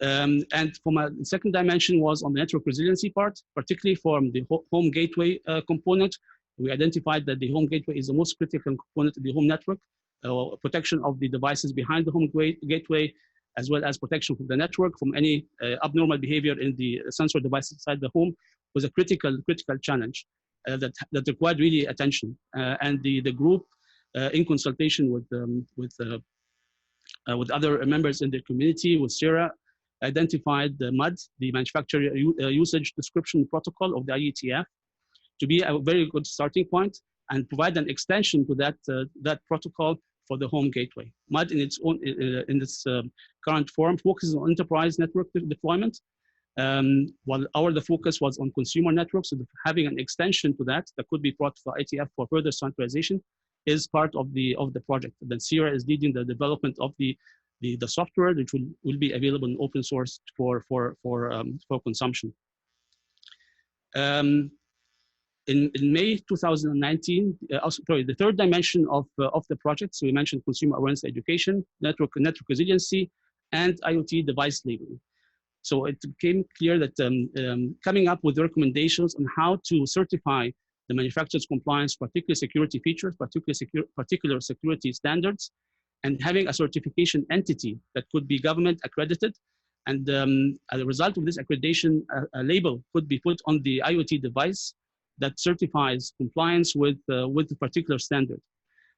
And for my second dimension was on the network resiliency part, particularly from the home gateway component. We identified that the home gateway is the most critical component of the home network, protection of the devices behind the home gateway, as well as protection from the network from any abnormal behavior in the sensor devices inside the home was a critical challenge that required really attention. And the group, in consultation with other members in the community, with Sarah, identified the MUD, the Manufacturer Usage Description Protocol of the IETF, to be a very good starting point and provide an extension to that protocol for the home gateway. MUD in its own in its current form focuses on enterprise network deployment, while the focus was on consumer networks. So having an extension to that could be brought to IETF for further standardization is part of the project. Then Sierra is leading the development of the software, which will be available in open source for consumption. In May 2019, the third dimension of the project, so we mentioned consumer awareness education, network resiliency, and IoT device labeling. So it became clear that coming up with recommendations on how to certify the manufacturer's compliance, particular security features, particular security standards, and having a certification entity that could be government accredited. And as a result of this accreditation, a label could be put on the IoT device that certifies compliance with the particular standard.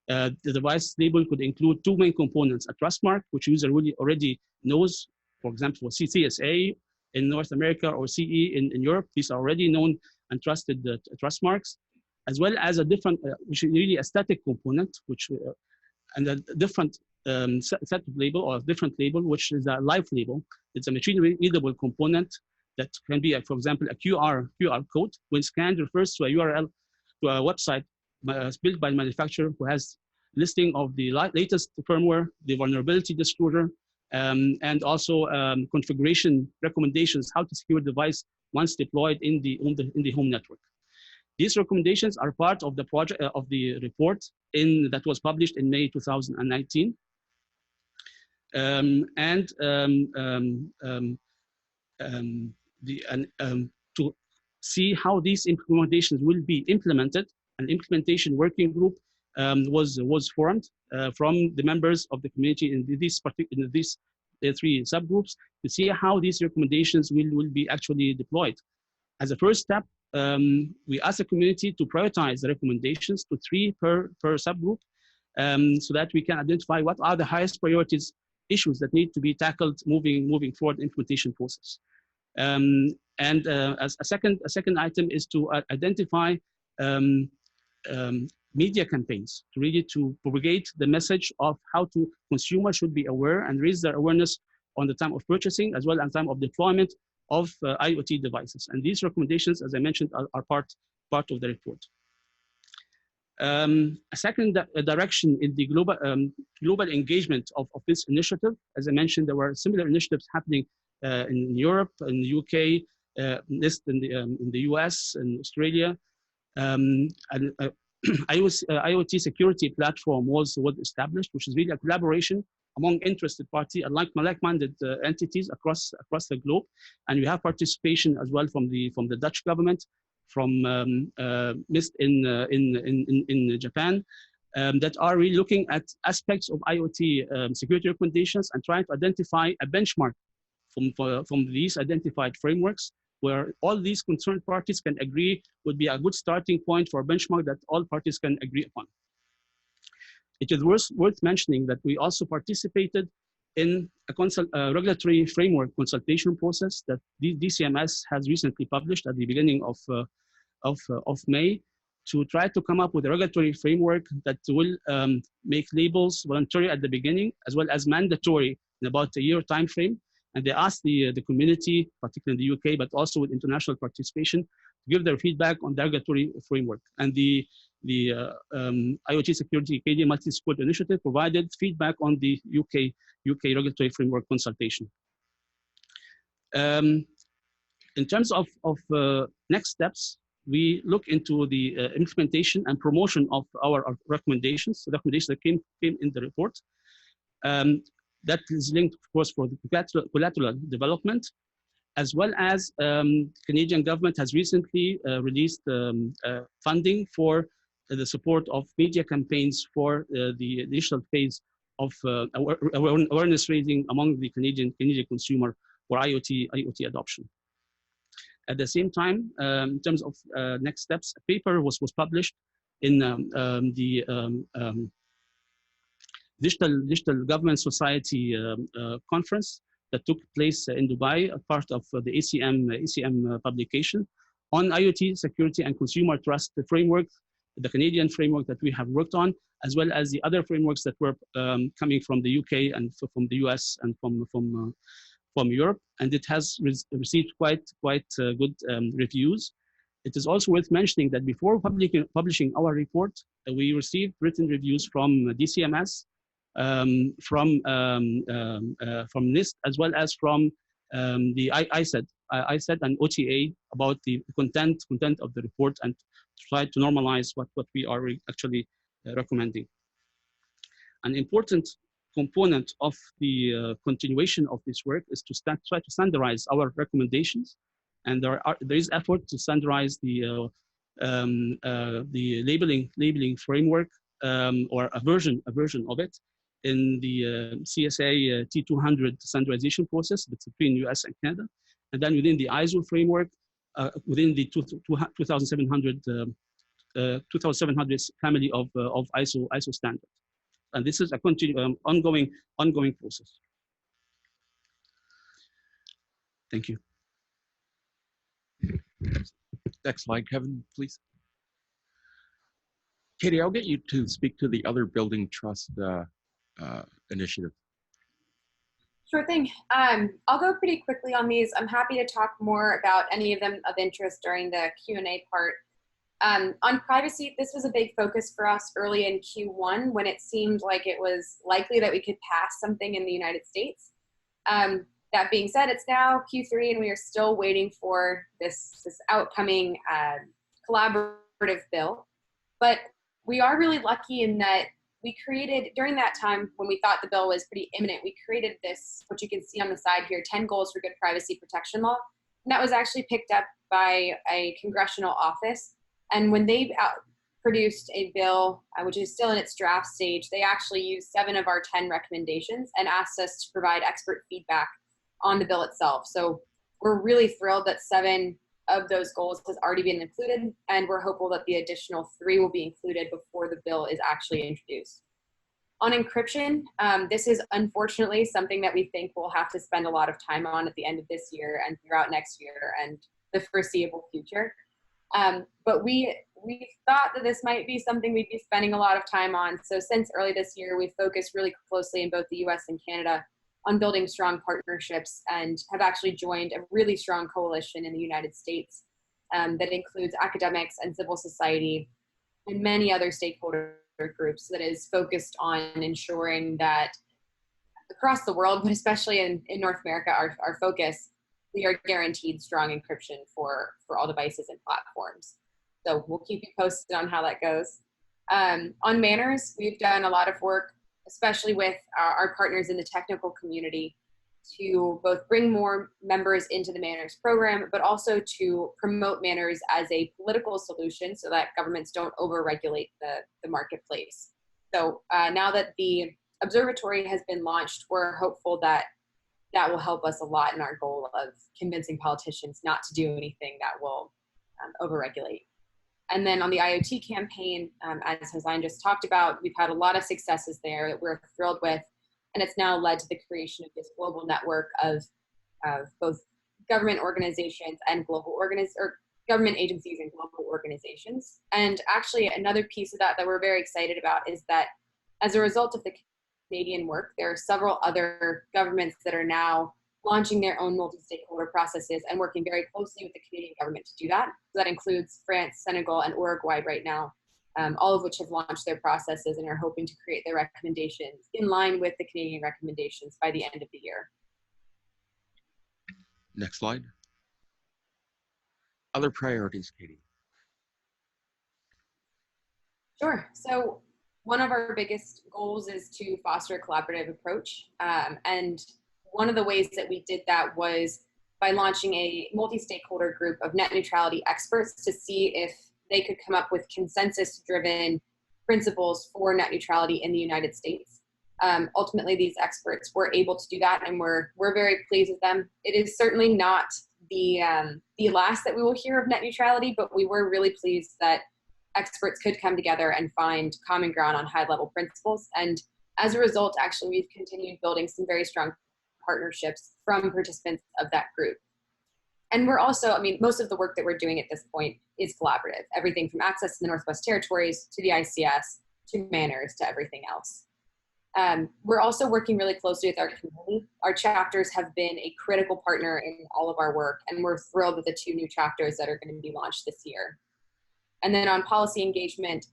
The device label could include two main components: a trust mark, which user really already knows, for example, CCSA in North America or CE in Europe. These are already known and trusted trust marks, as well as a different, which is really a static component, which and a different set of label or a different label, which is a live label. It's a machine readable component that can be, for example, a QR code. When scanned, refers to a URL to a website built by the manufacturer who has listing of the latest firmware, the vulnerability disclosure, and also configuration recommendations, how to secure the device once deployed in the home network. These recommendations are part of the project of the report that was published in May 2019. To see how these implementations will be implemented, an implementation working group was formed from the members of the community in these three subgroups to see how these recommendations will be actually deployed. As a first step, we asked the community to prioritize the recommendations to 3 per subgroup, so that we can identify what are the highest priorities issues that need to be tackled moving forward the implementation process. As a second item is to identify media campaigns to really propagate the message of how consumers should be aware and raise their awareness on the time of purchasing as well as time of deployment of IoT devices. And these recommendations, as I mentioned, are part of the report. A second direction in the global engagement of this initiative. As I mentioned, there were similar initiatives happening in Europe, in the UK, in the US, and Australia. IoT security platform was established, which is really a collaboration among interested parties and like-minded entities across the globe. And we have participation as well from the Dutch government, from NIST in Japan, that are really looking at aspects of IoT security recommendations and trying to identify a benchmark from these identified frameworks, where all these concerned parties can agree would be a good starting point for a benchmark that all parties can agree upon. It is worth mentioning that we also participated in a regulatory framework consultation process that DCMS has recently published at the beginning of May, to try to come up with a regulatory framework that will make labels voluntary at the beginning as well as mandatory in about a year time frame. And they asked the community, particularly in the UK, but also with international participation, to give their feedback on the regulatory framework. And the IoT Security KDA Multi-Squad Initiative provided feedback on the UK regulatory framework consultation. In terms of next steps, we look into the implementation and promotion of our recommendations, the recommendations that came in the report. that is linked, of course, for the collateral development, as well as Canadian government has recently released funding for the support of media campaigns for the initial phase of awareness raising among the Canadian consumer for IoT adoption. At the same time, in terms of next steps, a paper was published in the Digital Government Society conference that took place in Dubai, a part of the ACM publication on IoT security and consumer trust framework, the Canadian framework that we have worked on, as well as the other frameworks that were coming from the UK and from the US and from Europe, and it has received quite good reviews. It is also worth mentioning that before publishing our report, we received written reviews from DCMS, from NIST, as well as from the ISED and OTA about the content of the report, and try to normalize what we are actually recommending. An important component of the continuation of this work is to try to standardize our recommendations, and there is effort to standardize the labeling framework or a version of it in the CSA T200 standardization process between US and Canada, and then within the ISO framework, within the 2700 family of ISO standards. And this is a ongoing process. Thank you. Next slide, Kevin, please. Katie, I'll get you to speak to the other building trust initiative. Sure thing. I'll go pretty quickly on these. I'm happy to talk more about any of them of interest during the Q&A part. On privacy, this was a big focus for us early in Q1 when it seemed like it was likely that we could pass something in the United States. That being said, it's now Q3 and we are still waiting for this outcoming collaborative bill. But we are really lucky in that we created, during that time when we thought the bill was pretty imminent, we created this, what you can see on the side here, 10 Goals for Good Privacy Protection Law. And that was actually picked up by a congressional office. And when they produced a bill, which is still in its draft stage, they actually used 7 of our 10 recommendations and asked us to provide expert feedback on the bill itself. So we're really thrilled that 7 of those goals has already been included, and we're hopeful that the additional 3 will be included before the bill is actually introduced. On encryption, this is unfortunately something that we think we'll have to spend a lot of time on at the end of this year and throughout next year and the foreseeable future. But we thought that this might be something we'd be spending a lot of time on. So since early this year, we've focused really closely in both the US and Canada on building strong partnerships and have actually joined a really strong coalition in the United States that includes academics and civil society and many other stakeholder groups that is focused on ensuring that across the world, but especially in North America, our focus, we are guaranteed strong encryption for all devices and platforms. So we'll keep you posted on how that goes. On manners, we've done a lot of work, especially with our partners in the technical community, to both bring more members into the manners program, but also to promote manners as a political solution so that governments don't over-regulate the marketplace. So now that the observatory has been launched, we're hopeful that that will help us a lot in our goal of convincing politicians not to do anything that will over-regulate. And then on the IoT campaign, as Hossein just talked about, we've had a lot of successes there that we're thrilled with. And it's now led to the creation of this global network of both government organizations and government agencies and global organizations. And actually another piece of that we're very excited about is that as a result of the Canadian work, there are several other governments that are now launching their own multi-stakeholder processes and working very closely with the Canadian government to do that. So that includes France, Senegal, and Uruguay right now, all of which have launched their processes and are hoping to create their recommendations in line with the Canadian recommendations by the end of the year. Next slide. Other priorities, Katie. Sure. So one of our biggest goals is to foster a collaborative approach. And one of the ways that we did that was by launching a multi-stakeholder group of net neutrality experts to see if they could come up with consensus-driven principles for net neutrality in the United States. Ultimately, these experts were able to do that, and we're very pleased with them. It is certainly not the last that we will hear of net neutrality, but we were really pleased that experts could come together and find common ground on high-level principles. And as a result, actually, we've continued building some very strong partnerships from participants of that group. And we're also, I mean, most of the work that we're doing at this point is collaborative. Everything from access to the Northwest Territories, to the ICS, to manners, to everything else. We're also working really closely with our community. Our chapters have been a critical partner in all of our work, and we're thrilled with the 2 new chapters that are going to be launched this year. And then on policy engagement,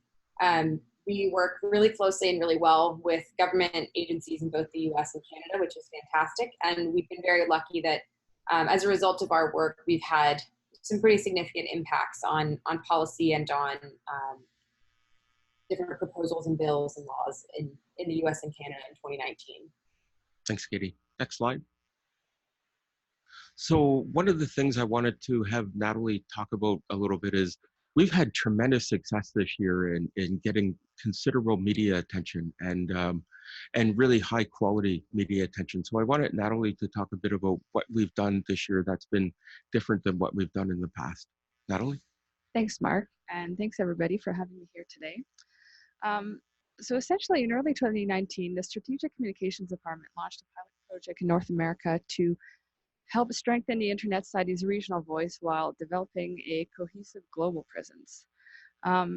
we work really closely and really well with government agencies in both the US and Canada, which is fantastic. And we've been very lucky that as a result of our work, we've had some pretty significant impacts on policy and on different proposals and bills and laws in the US and Canada in 2019. Thanks, Katie. Next slide. So one of the things I wanted to have Natalie talk about a little bit is we've had tremendous success this year in getting considerable media attention and really high quality media attention. So I wanted Natalie to talk a bit about what we've done this year that's been different than what we've done in the past. Natalie? Thanks, Mark, and thanks everybody for having me here today. So essentially in early 2019, the Strategic Communications Department launched a pilot project in North America to help strengthen the Internet Society's regional voice while developing a cohesive global presence.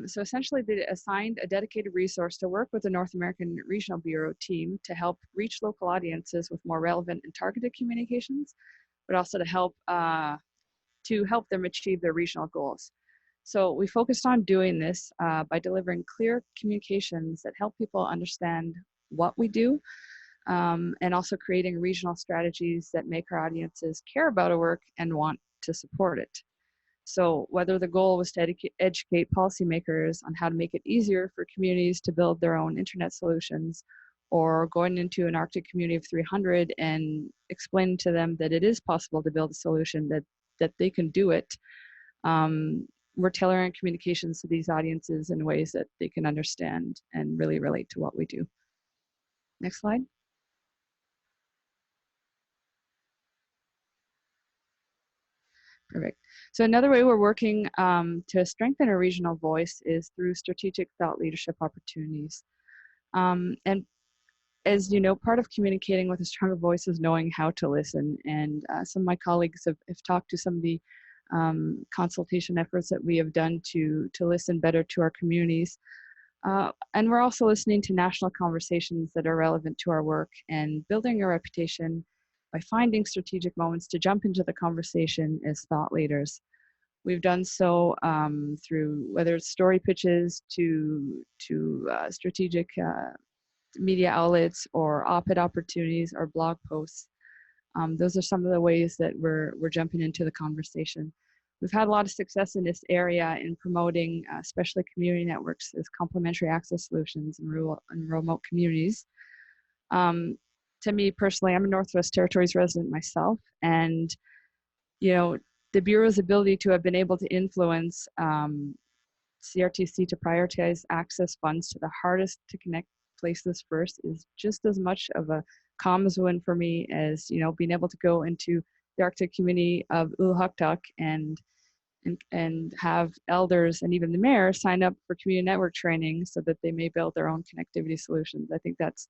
So essentially they assigned a dedicated resource to work with the North American Regional Bureau team to help reach local audiences with more relevant and targeted communications, but also to help them achieve their regional goals. So we focused on doing this by delivering clear communications that help people understand what we do, and also creating regional strategies that make our audiences care about our work and want to support it. So whether the goal was to educate policymakers on how to make it easier for communities to build their own internet solutions, or going into an Arctic community of 300 and explaining to them that it is possible to build a solution, that they can do it, we're tailoring communications to these audiences in ways that they can understand and really relate to what we do. Next slide. Perfect. So another way we're working to strengthen our regional voice is through strategic thought leadership opportunities. And as you know, part of communicating with a stronger voice is knowing how to listen. And some of my colleagues have talked to some of the consultation efforts that we have done to listen better to our communities. And we're also listening to national conversations that are relevant to our work and building a reputation by finding strategic moments to jump into the conversation as thought leaders. We've done so through whether it's story pitches to strategic media outlets or op-ed opportunities or blog posts. Those are some of the ways that we're jumping into the conversation. We've had a lot of success in this area in promoting especially community networks as complementary access solutions in rural and remote communities. To me personally, I'm a Northwest Territories resident myself, and you know, the Bureau's ability to have been able to influence CRTC to prioritize access funds to the hardest to connect places first is just as much of a comms win for me as, you know, being able to go into the Arctic community of Ulhaktuk and have elders and even the mayor sign up for community network training so that they may build their own connectivity solutions. I think that's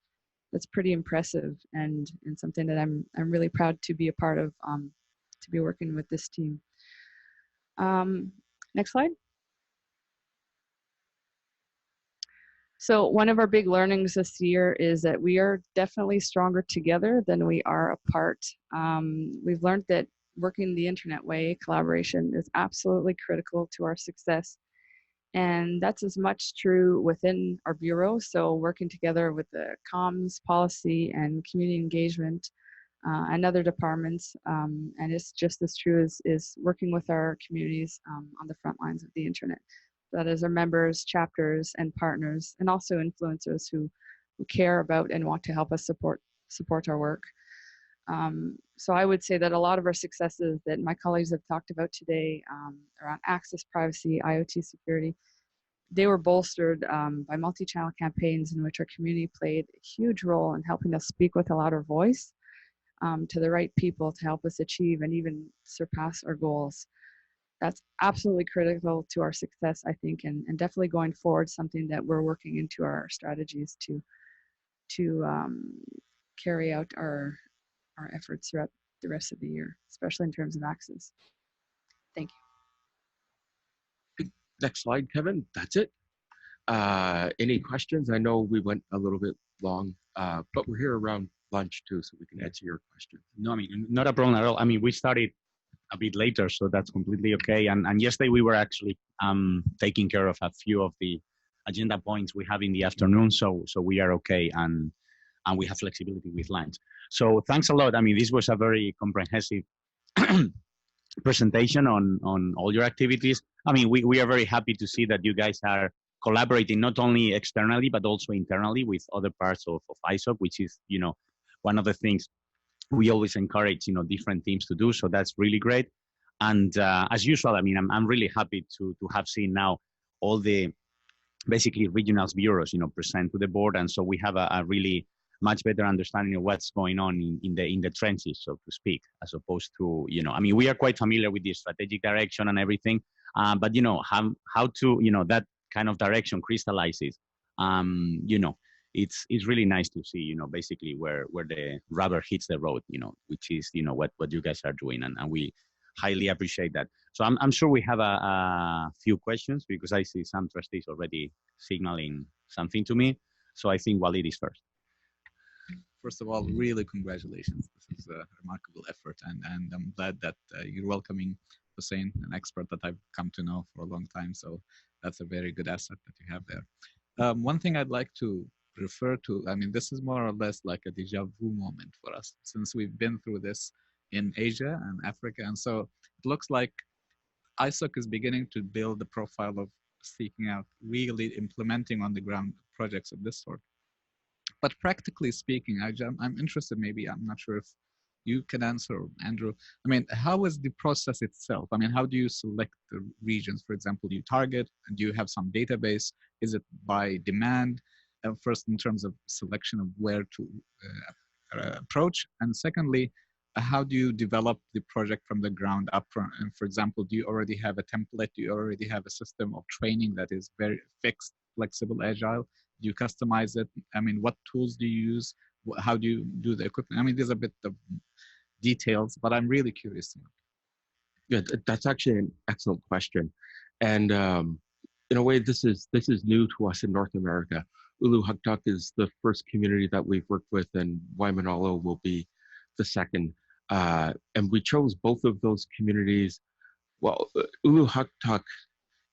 pretty impressive and something that I'm really proud to be a part of, to be working with this team. Next slide. So one of our big learnings this year is that we are definitely stronger together than we are apart. We've learned that working the internet way, collaboration is absolutely critical to our success. And that's as much true within our Bureau. So working together with the comms, policy, and community engagement and other departments. And it's just as true as working with our communities on the front lines of the internet. that is our members, chapters, and partners, and also influencers who care about and want to help us support our work. So I would say that a lot of our successes that my colleagues have talked about today around access, privacy, IoT security, they were bolstered by multi-channel campaigns in which our community played a huge role in helping us speak with a louder voice to the right people to help us achieve and even surpass our goals. That's absolutely critical to our success, I think, and definitely going forward, something that we're working into our strategies to carry out our efforts throughout the rest of the year, especially in terms of access. Thank you. Next slide, Kevin. That's it. Any questions? I know we went a little bit long, but we're here around lunch too, so we can answer your questions. No, I mean, not a problem at all. I mean, we started a bit later, so that's completely okay. And yesterday we were actually taking care of a few of the agenda points we have in the afternoon, so we are okay, and we have flexibility with lunch. So thanks a lot. I mean, this was a very comprehensive presentation on all your activities. I mean, we are very happy to see that you guys are collaborating not only externally, but also internally with other parts of ISOC, which is, you know, one of the things we always encourage, you know, different teams to do. So that's really great. And as usual, I mean, I'm really happy to have seen now all the basically regional bureaus, you know, present to the board. And so we have a really much better understanding of what's going on in the trenches, so to speak, as opposed to, you know, I mean, we are quite familiar with the strategic direction and everything, but, you know, how to, you know, that kind of direction crystallizes, you know, it's really nice to see, you know, basically where the rubber hits the road, you know, which is, you know, what you guys are doing, and we highly appreciate that. So I'm sure we have a few questions, because I see some trustees already signaling something to me. So I think Walid is first. First of all, really congratulations. This is a remarkable effort, and I'm glad that you're welcoming Hussein, an expert that I've come to know for a long time. So that's a very good asset that you have there. One thing I'd like to refer to, I mean, this is more or less like a deja vu moment for us, since we've been through this in Asia and Africa. And so it looks like ISOC is beginning to build the profile of seeking out really implementing on the ground projects of this sort. But practically speaking, I'm interested, maybe, I'm not sure if you can answer, Andrew. I mean, how is the process itself? I mean, how do you select the regions? For example, do you target, and do you have some database? Is it by demand? First, in terms of selection of where to approach, and secondly, how do you develop the project from the ground up? And for example, do you already have a template? Do you already have a system of training that is very fixed, flexible, agile? Do you customize it? I mean, what tools do you use? How do you do the equipment? I mean, there's a bit of details, but I'm really curious to know. Yeah, that's actually an excellent question. And in a way, this is new to us in North America. Ulu Huktuk is the first community that we've worked with, and Waimanalo will be the second. And we chose both of those communities. Well, Ulu Huktuk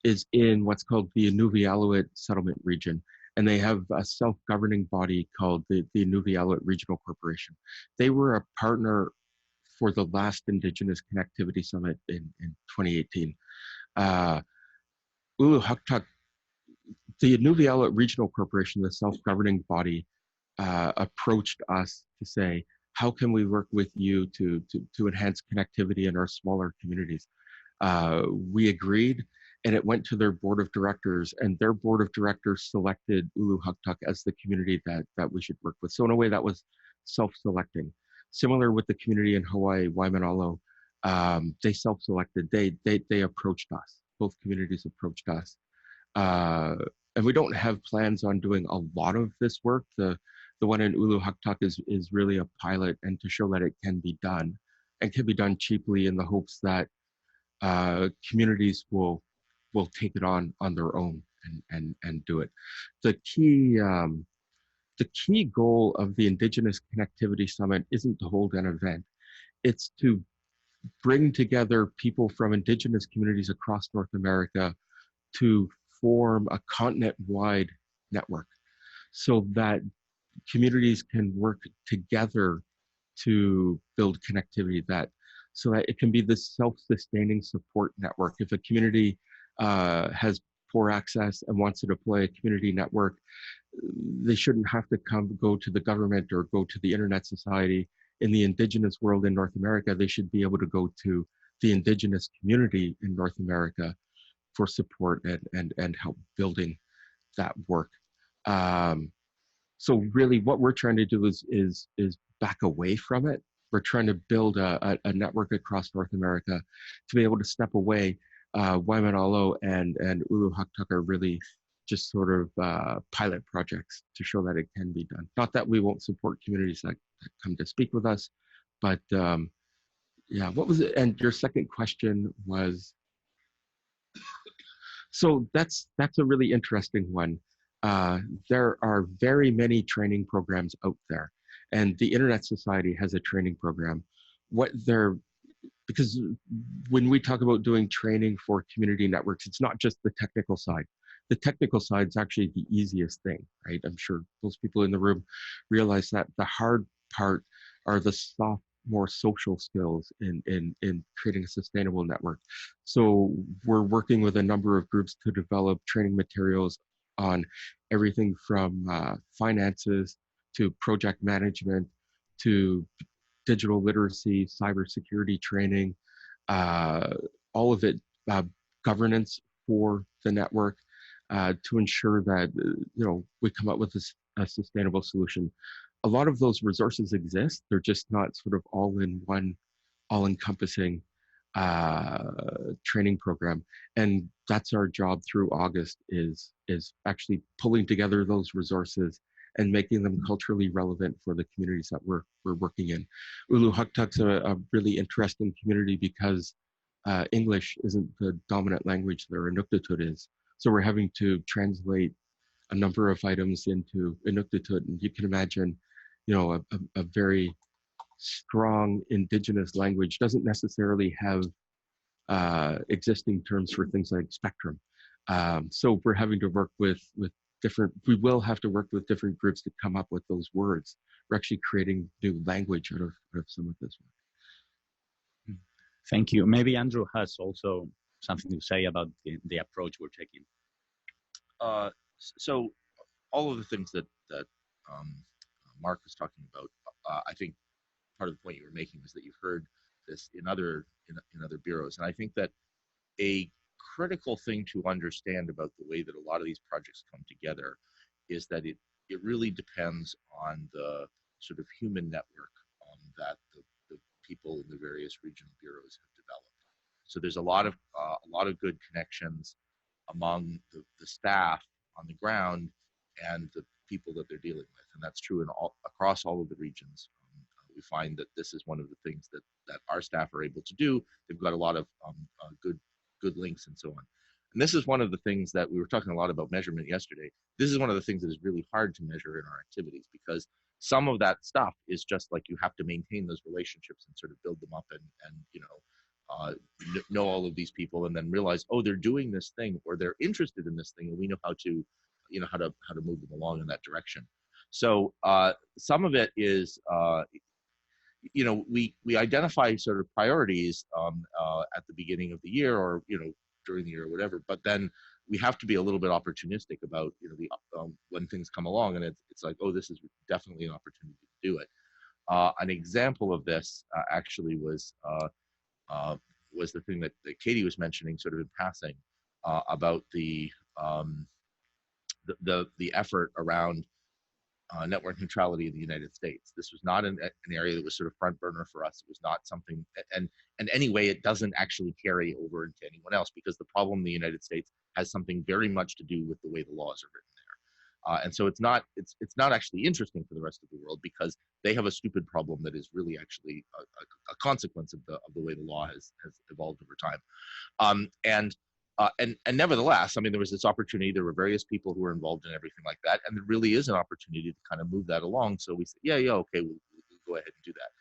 is in what's called the Inuvialuit Settlement Region, and they have a self-governing body called the Inuvialuit Regional Corporation. They were a partner for the last Indigenous Connectivity Summit in 2018. Ulu Huktuk, the Inuvialuit Regional Corporation, the self-governing body, approached us to say, how can we work with you to enhance connectivity in our smaller communities? We agreed, and it went to their board of directors, and their board of directors selected Ulu Huktuk as the community that we should work with. So in a way, that was self-selecting. Similar with the community in Hawaii, Waimanalo, they self-selected. They approached us. Both communities approached us. And we don't have plans on doing a lot of this work. The one in Ulu Huktuk is really a pilot, and to show that it can be done, and can be done cheaply, in the hopes that communities will take it on their own and do it. The key goal of the Indigenous Connectivity Summit isn't to hold an event. It's to bring together people from Indigenous communities across North America to form a continent-wide network, so that communities can work together to build connectivity, so that it can be this self-sustaining support network. If a community has poor access and wants to deploy a community network, they shouldn't have to go to the government or go to the Internet Society. In the indigenous world in North America, they should be able to go to the indigenous community in North America for support and help building that work. So really what we're trying to do is back away from it. We're trying to build a network across North America to be able to step away. Waimanalo and Uluhaktuk are really just sort of pilot projects to show that it can be done. Not that we won't support communities that come to speak with us, but yeah, what was it? And your second question was, so that's a really interesting one. There are very many training programs out there, and the Internet Society has a training program. Because when we talk about doing training for community networks, it's not just the technical side. The technical side is actually the easiest thing, right? I'm sure most people in the room realize that the hard part are the soft, more social skills in creating a sustainable network. So we're working with a number of groups to develop training materials on everything from finances to project management to digital literacy, cybersecurity training, all of it, governance for the network, to ensure that we come up with a sustainable solution. A lot of those resources exist; they're just not sort of all in one, all-encompassing training program. And that's our job through August is actually pulling together those resources and making them culturally relevant for the communities that we're working in. Uluhaktuk's a really interesting community because English isn't the dominant language there, Inuktitut is. So we're having to translate a number of items into Inuktitut, and you can imagine, a very strong indigenous language doesn't necessarily have existing terms for things like spectrum. So we're having to work with we will have to work with different groups to come up with those words. We're actually creating new language out of some of this work. Thank you. Maybe Andrew has also something to say about the approach we're taking. So all of the things that Mark was talking about, I think part of the point you were making was that you've heard this in other bureaus, and I think that a critical thing to understand about the way that a lot of these projects come together is that it really depends on the sort of human network that the people in the various regional bureaus have developed. So there's a lot of good connections among the staff on the ground and the people that they're dealing with, and that's true across all of the regions. We find that this is one of the things that our staff are able to do. They've got a lot of good links and so on. And this is one of the things that we were talking a lot about measurement yesterday. This is one of the things that is really hard to measure in our activities, because some of that stuff is just like you have to maintain those relationships and sort of build them up and know all of these people, and then realize, oh, they're doing this thing or they're interested in this thing, and we know how to move them along in that direction. So some of it is we identify sort of priorities at the beginning of the year, or during the year or whatever, but then we have to be a little bit opportunistic about when things come along, and it's like, oh, this is definitely an opportunity to do it. An example of this actually was the thing that Katie was mentioning sort of in passing about the effort around network neutrality in the United States. This was not an area that was sort of front burner for us. It was not something, and anyway, it doesn't actually carry over into anyone else, because the problem in the United States has something very much to do with the way the laws are written there. And so it's not actually interesting for the rest of the world, because they have a stupid problem that is really actually a consequence of the way the law has evolved over time. And nevertheless, I mean, there was this opportunity. There were various people who were involved in everything like that, and there really is an opportunity to kind of move that along. So we said, yeah, okay, we'll go ahead and do that.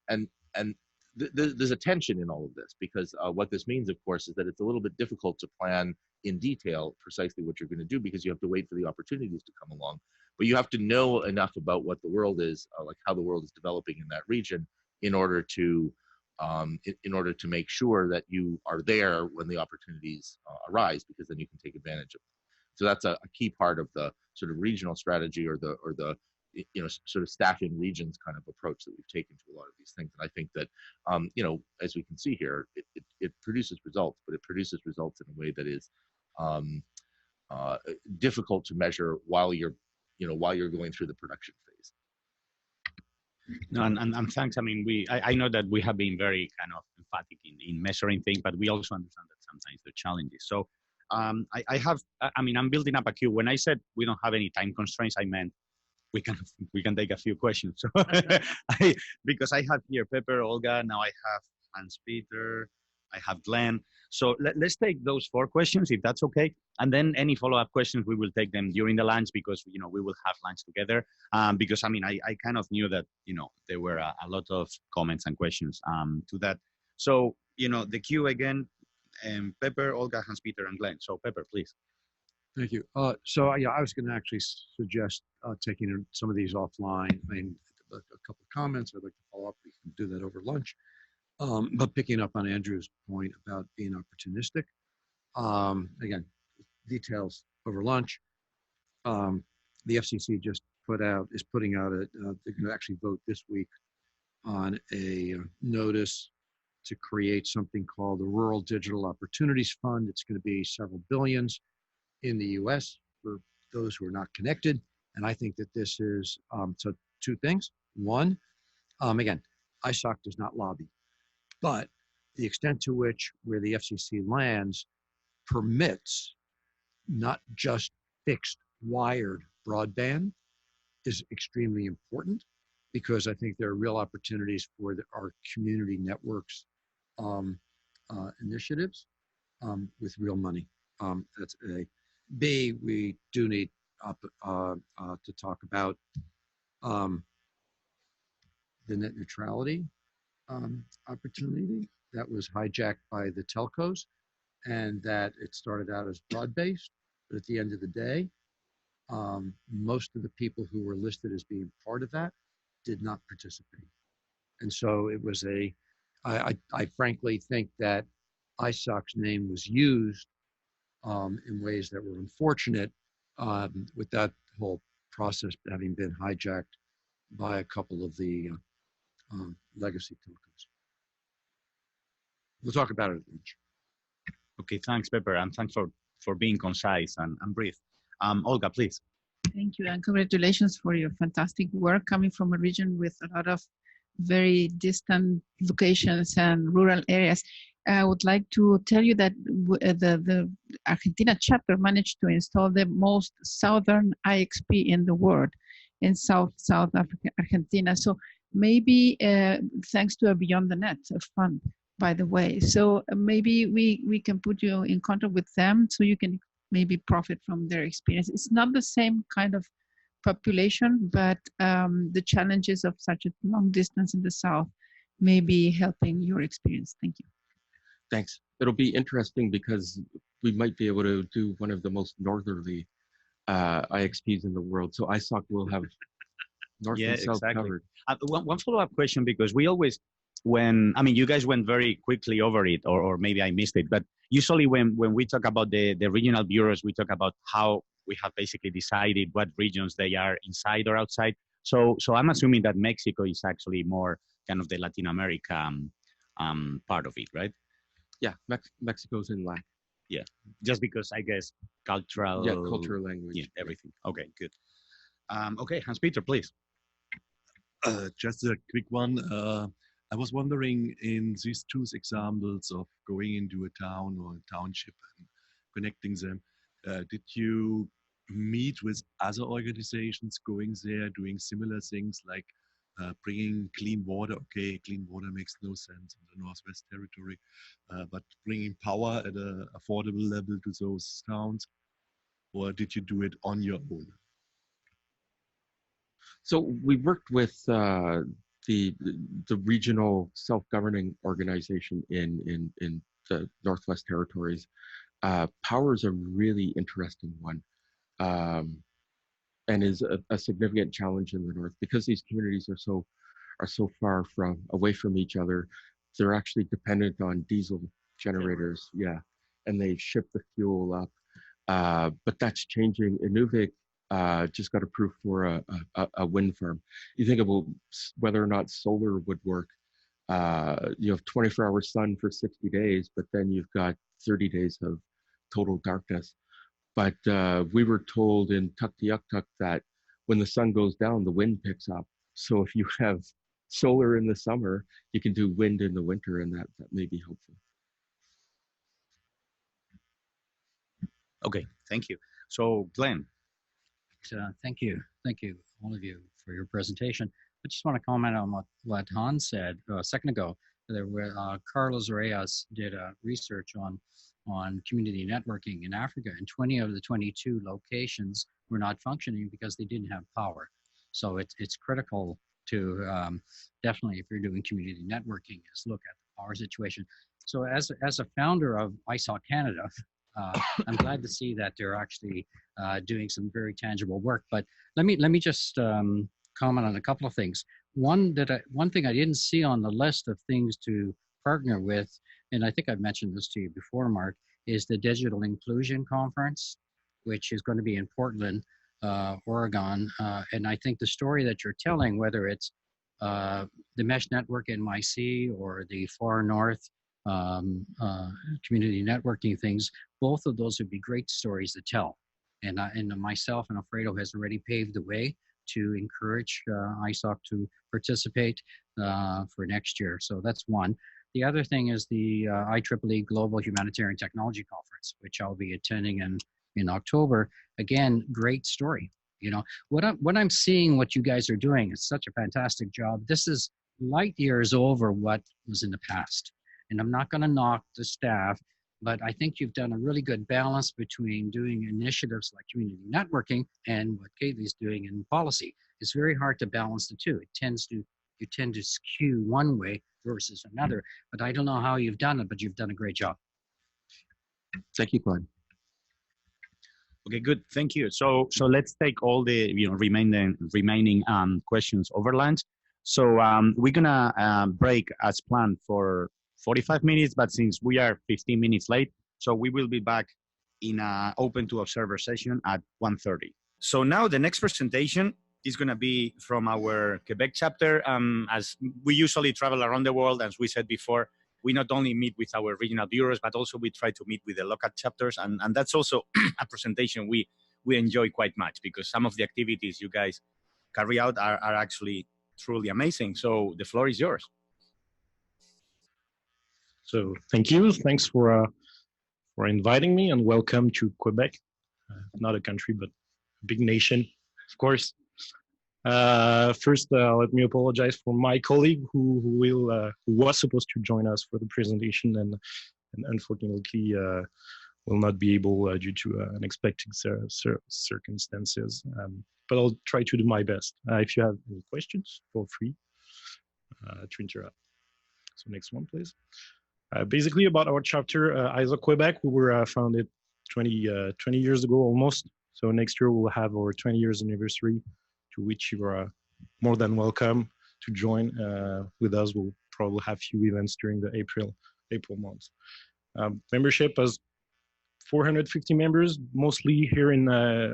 And there's a tension in all of this, because what this means, of course, is that it's a little bit difficult to plan in detail precisely what you're going to do, because you have to wait for the opportunities to come along. But you have to know enough about what the world is, like how the world is developing in that region, in order to in order to make sure that you are there when the opportunities arise, because then you can take advantage of them. So that's a key part of the sort of regional strategy, or the sort of staffing regions kind of approach that we've taken to a lot of these things. And I think that as we can see here, it produces results, but it produces results in a way that is difficult to measure while you're going through the production phase. No, and thanks. I mean, I know that we have been very kind of emphatic in measuring things, but we also understand that sometimes there are challenges. So I'm building up a queue. When I said we don't have any time constraints, I meant we can take a few questions. So because I have here Pepper, Olga, now I have Hans Peter, I have Glenn. So let's take those 4 questions, if that's okay. And then any follow-up questions, we will take them during the lunch, because, we will have lunch together. Because, I kind of knew that, there were a lot of comments and questions to that. So, the queue again, Pepper, Olga, Hans Peter, and Glenn. So Pepper, please. Thank you. So yeah, I was going to actually suggest taking some of these offline. I mean, a couple of comments I'd like to follow up. We can do that over lunch. But picking up on Andrew's point about being opportunistic, again, details over lunch. The FCC just is putting out they're going to actually vote this week on a notice to create something called the Rural Digital Opportunities Fund. It's going to be several billions in the US for those who are not connected. And I think that this is, so 2 things. One, again, ISOC does not lobby, but the extent to which where the FCC lands permits not just fixed wired broadband is extremely important, because I think there are real opportunities for our community networks initiatives with real money. That's A. B, we do need to talk about the net neutrality opportunity that was hijacked by the telcos, and that it started out as broad-based, but at the end of the day, most of the people who were listed as being part of that did not participate. And so it was I frankly think that ISOC's name was used in ways that were unfortunate, with that whole process having been hijacked by a couple of the legacy telcos. We'll talk about it at lunch. Okay, thanks, Pepper, and thanks for being concise and brief. Olga, please. Thank you, and congratulations for your fantastic work coming from a region with a lot of very distant locations and rural areas. I would like to tell you that the Argentina chapter managed to install the most southern IXP in the world in South Africa, Argentina. So maybe thanks to a Beyond the Net fund, by the way. So maybe we can put you in contact with them so you can maybe profit from their experience. It's not the same kind of population, but the challenges of such a long distance in the South may be helping your experience. Thank you. Thanks. It'll be interesting because we might be able to do one of the most northerly IXPs in the world. So ISOC will have north and south covered. One follow-up question, because we always, you guys went very quickly over it, or maybe I missed it, but usually when we talk about the regional bureaus, we talk about how we have basically decided what regions they are inside or outside. So I'm assuming that Mexico is actually more kind of the Latin America part of it, right? Yeah, Mexico's in LAC. Yeah, just because I guess cultural. Yeah, cultural language. Yeah, everything. Okay, good. Okay, Hans Peter, please. Just a quick one. I was wondering, in these 2 examples of going into a town or a township and connecting them, did you meet with other organizations going there, doing similar things like bringing clean water? Okay, clean water makes no sense in the Northwest Territory, but bringing power at an affordable level to those towns, or did you do it on your own? So we worked with the regional self-governing organization in the Northwest Territories. Power is a really interesting one, and is a significant challenge in the north because these communities are so far away from each other. they're actually dependent on diesel generators. Yeah, and they ship the fuel up. But that's changing. Inuvik just got approved for a wind farm. You think about whether or not solar would work. You have 24-hour sun for 60 days, but then you've got 30 days of total darkness. But we were told in Tuktoyaktuk that when the sun goes down, the wind picks up. So if you have solar in the summer, you can do wind in the winter, and that may be helpful. Okay, thank you. So Glenn. Thank you, all of you, for your presentation. I just want to comment on what Hans said a second ago. There were Carlos Reyes did research on community networking in Africa, and 20 of the 22 locations were not functioning because they didn't have power. So it's critical to definitely, if you're doing community networking, is look at the power situation. So as a founder of ISOC Canada, I'm glad to see that they're actually doing some very tangible work. But let me just comment on a couple of things. One thing I didn't see on the list of things to partner with, and I think I've mentioned this to you before, Mark, is the Digital Inclusion Conference, which is going to be in Portland, Oregon. And I think the story that you're telling, whether it's the Mesh Network NYC or the Far North community networking things, both of those would be great stories to tell. And myself and Alfredo has already paved the way to encourage ISOC to participate for next year. So that's one. The other thing is the IEEE Global Humanitarian Technology Conference, which I'll be attending in October. Again, great story. You know, what I'm seeing, what you guys are doing, is such a fantastic job. This is light years over what was in the past. And I'm not going to knock the staff, but I think you've done a really good balance between doing initiatives like community networking and what Katie's doing in policy. It's very hard to balance the two. You tend to skew one way versus another, but I don't know how you've done it, but you've done a great job. Thank you, Glenn. Okay, good. Thank you. So let's take all the remaining questions over lunch. So we're gonna break as planned for 45 minutes, but since we are 15 minutes late, so we will be back in an open to observer session at 1:30. So now the next presentation is going to be from our Quebec chapter. As we usually travel around the world, as we said before, we not only meet with our regional bureaus, but also we try to meet with the local chapters. And that's also a presentation we enjoy quite much, because some of the activities you guys carry out are actually truly amazing. So the floor is yours. So thank you. Thanks for inviting me, and welcome to Quebec. Not a country, but a big nation, of course. First, let me apologize for my colleague who was supposed to join us for the presentation and unfortunately will not be able due to unexpected circumstances. But I'll try to do my best. If you have any questions, feel free to interrupt. So next one, please. Basically about our chapter, ISOC Quebec, we were founded 20 years ago almost. So next year we'll have our 20 years anniversary, to which you are more than welcome to join with us. We'll probably have few events during the April month. Membership has 450 members, mostly here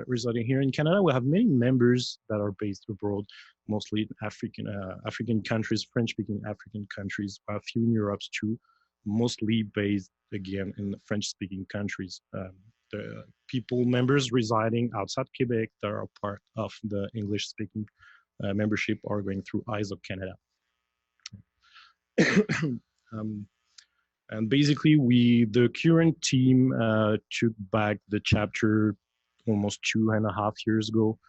residing here in Canada. We have many members that are based abroad, mostly in African countries, French-speaking African countries, a few in Europe too, mostly based again in the French-speaking countries. The members residing outside Quebec that are part of the English-speaking membership are going through ISOC Canada. And basically, the current team took back the chapter almost 2.5 years ago,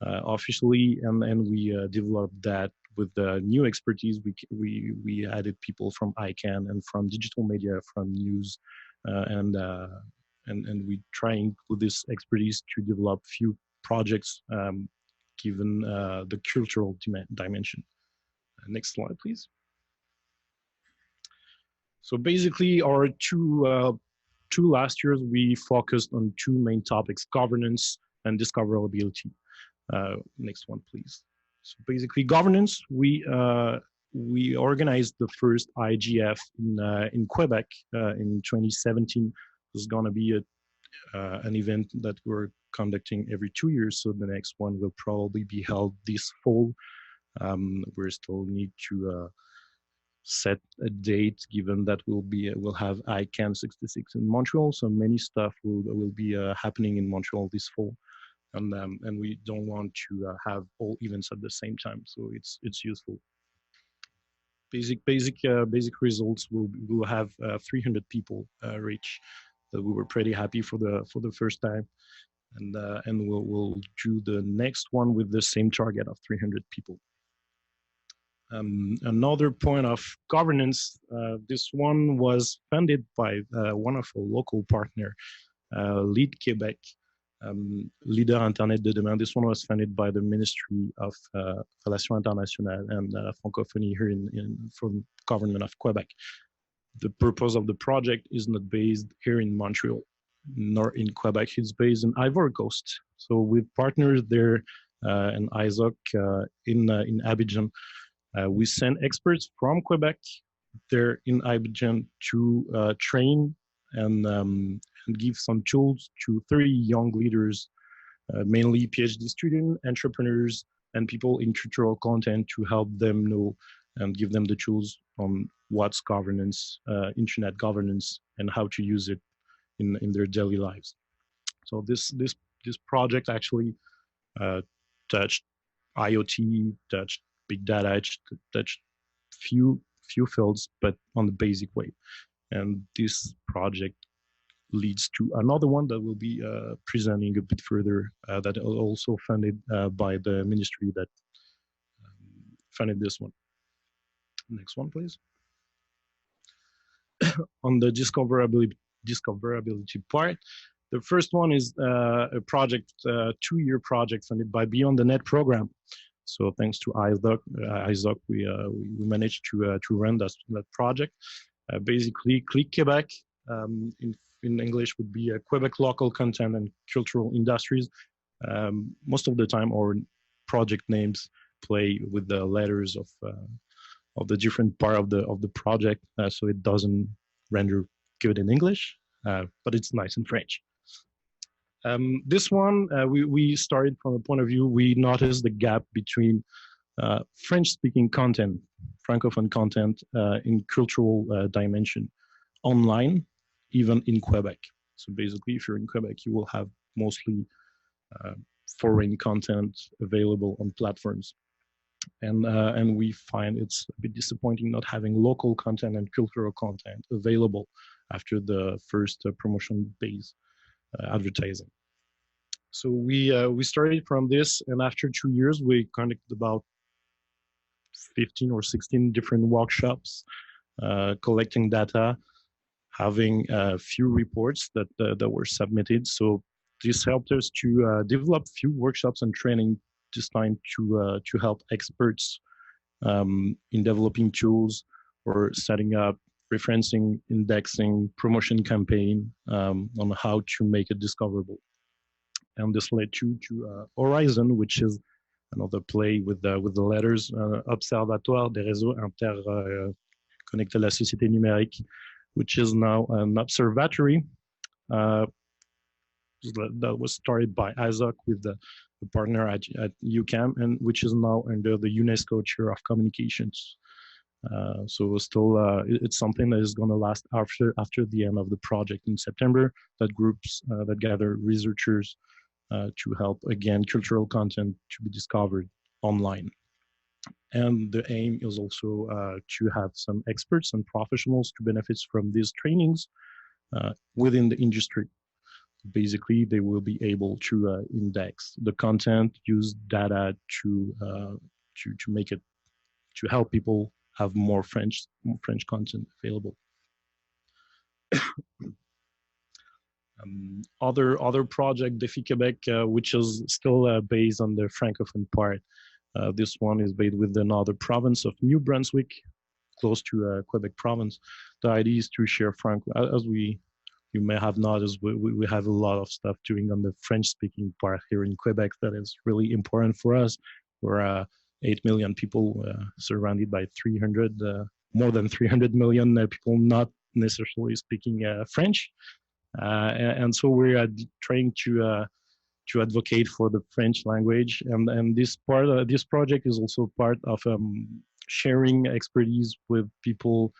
officially, and we developed that with the new expertise. We added people from ICANN and from digital media, from news, and we trying with this expertise to develop few projects given the cultural dimension. Next slide, please. So basically, our two last years, we focused on two main topics: governance and discoverability. Next one, please. So basically, governance, we we organized the first IGF in Quebec in 2017. There's going to be an event that we're conducting every 2 years, so the next one will probably be held this fall. We still need to set a date, given that we'll have ICANN 66 in Montreal, so many stuff will be happening in Montreal this fall, and we don't want to have all events at the same time, so it's useful. Basic results will have 300 people reach. So we were pretty happy for the first time, and we'll do the next one with the same target of 300 people. Another point of governance, this one was funded by one of our local partner, Lead Québec, Leader Internet de Demain. This one was funded by the Ministry of Relations Internationales and Francophonie here from government of Quebec. The purpose of the project is not based here in Montreal, nor in Quebec. It's based in Ivory Coast. So with partners there and ISOC in Abidjan, we send experts from Quebec there in Abidjan to train and give some tools to 30 young leaders, mainly PhD students, entrepreneurs, and people in cultural content, to help them know and give them the tools on what's governance, internet governance, and how to use it in their daily lives. So this project actually touched IoT, touched big data, touched few fields, but on the basic way. And this project leads to another one that will be presenting a bit further, that is also funded by the ministry that funded this one. Next one, please. On the discoverability part, the first one is a project, 2-year project funded by Beyond the Net program. So thanks to ISOC, we managed to run that project. Basically, Click Quebec, in English would be Quebec Local Content and Cultural Industries. Most of the time, our project names play with the letters of the different part of the project, so it doesn't render good in English, but it's nice in French. This one, we started from a point of view, we noticed the gap between French-speaking content, Francophone content in cultural dimension online, even in Quebec. So basically, if you're in Quebec, you will have mostly foreign content available on platforms. And we find it's a bit disappointing not having local content and cultural content available after the first promotion-based advertising. So we started from this, and after 2 years, we conducted about 15 or 16 different workshops, collecting data, having a few reports that were submitted. So this helped us to develop a few workshops and training this time to help experts in developing tools or setting up referencing, indexing, promotion campaign on how to make it discoverable. And this led to Horizon, which is another play with the letters, Observatoire des réseaux interconnectés à la société numérique, which is now an observatory that was started by ISOC with the partner at UQAM, and which is now under the UNESCO Chair of Communications. So still, it's something that is going to last after the end of the project in September. That groups that gather researchers to help, again, cultural content to be discovered online. And the aim is also to have some experts and professionals to benefit from these trainings within the industry. Basically, they will be able to index the content, use data to make it, to help people have more French content available. Other project, Défi Québec, which is still based on the Francophone part. This one is based with another province of New Brunswick, close to Quebec province. The idea is to share as you may have noticed, we have a lot of stuff doing on the French-speaking part here in Quebec that is really important for us. We're 8 million people surrounded by more than 300 million people not necessarily speaking French. And so we're trying to advocate for the French language, and this project is also part of sharing expertise with people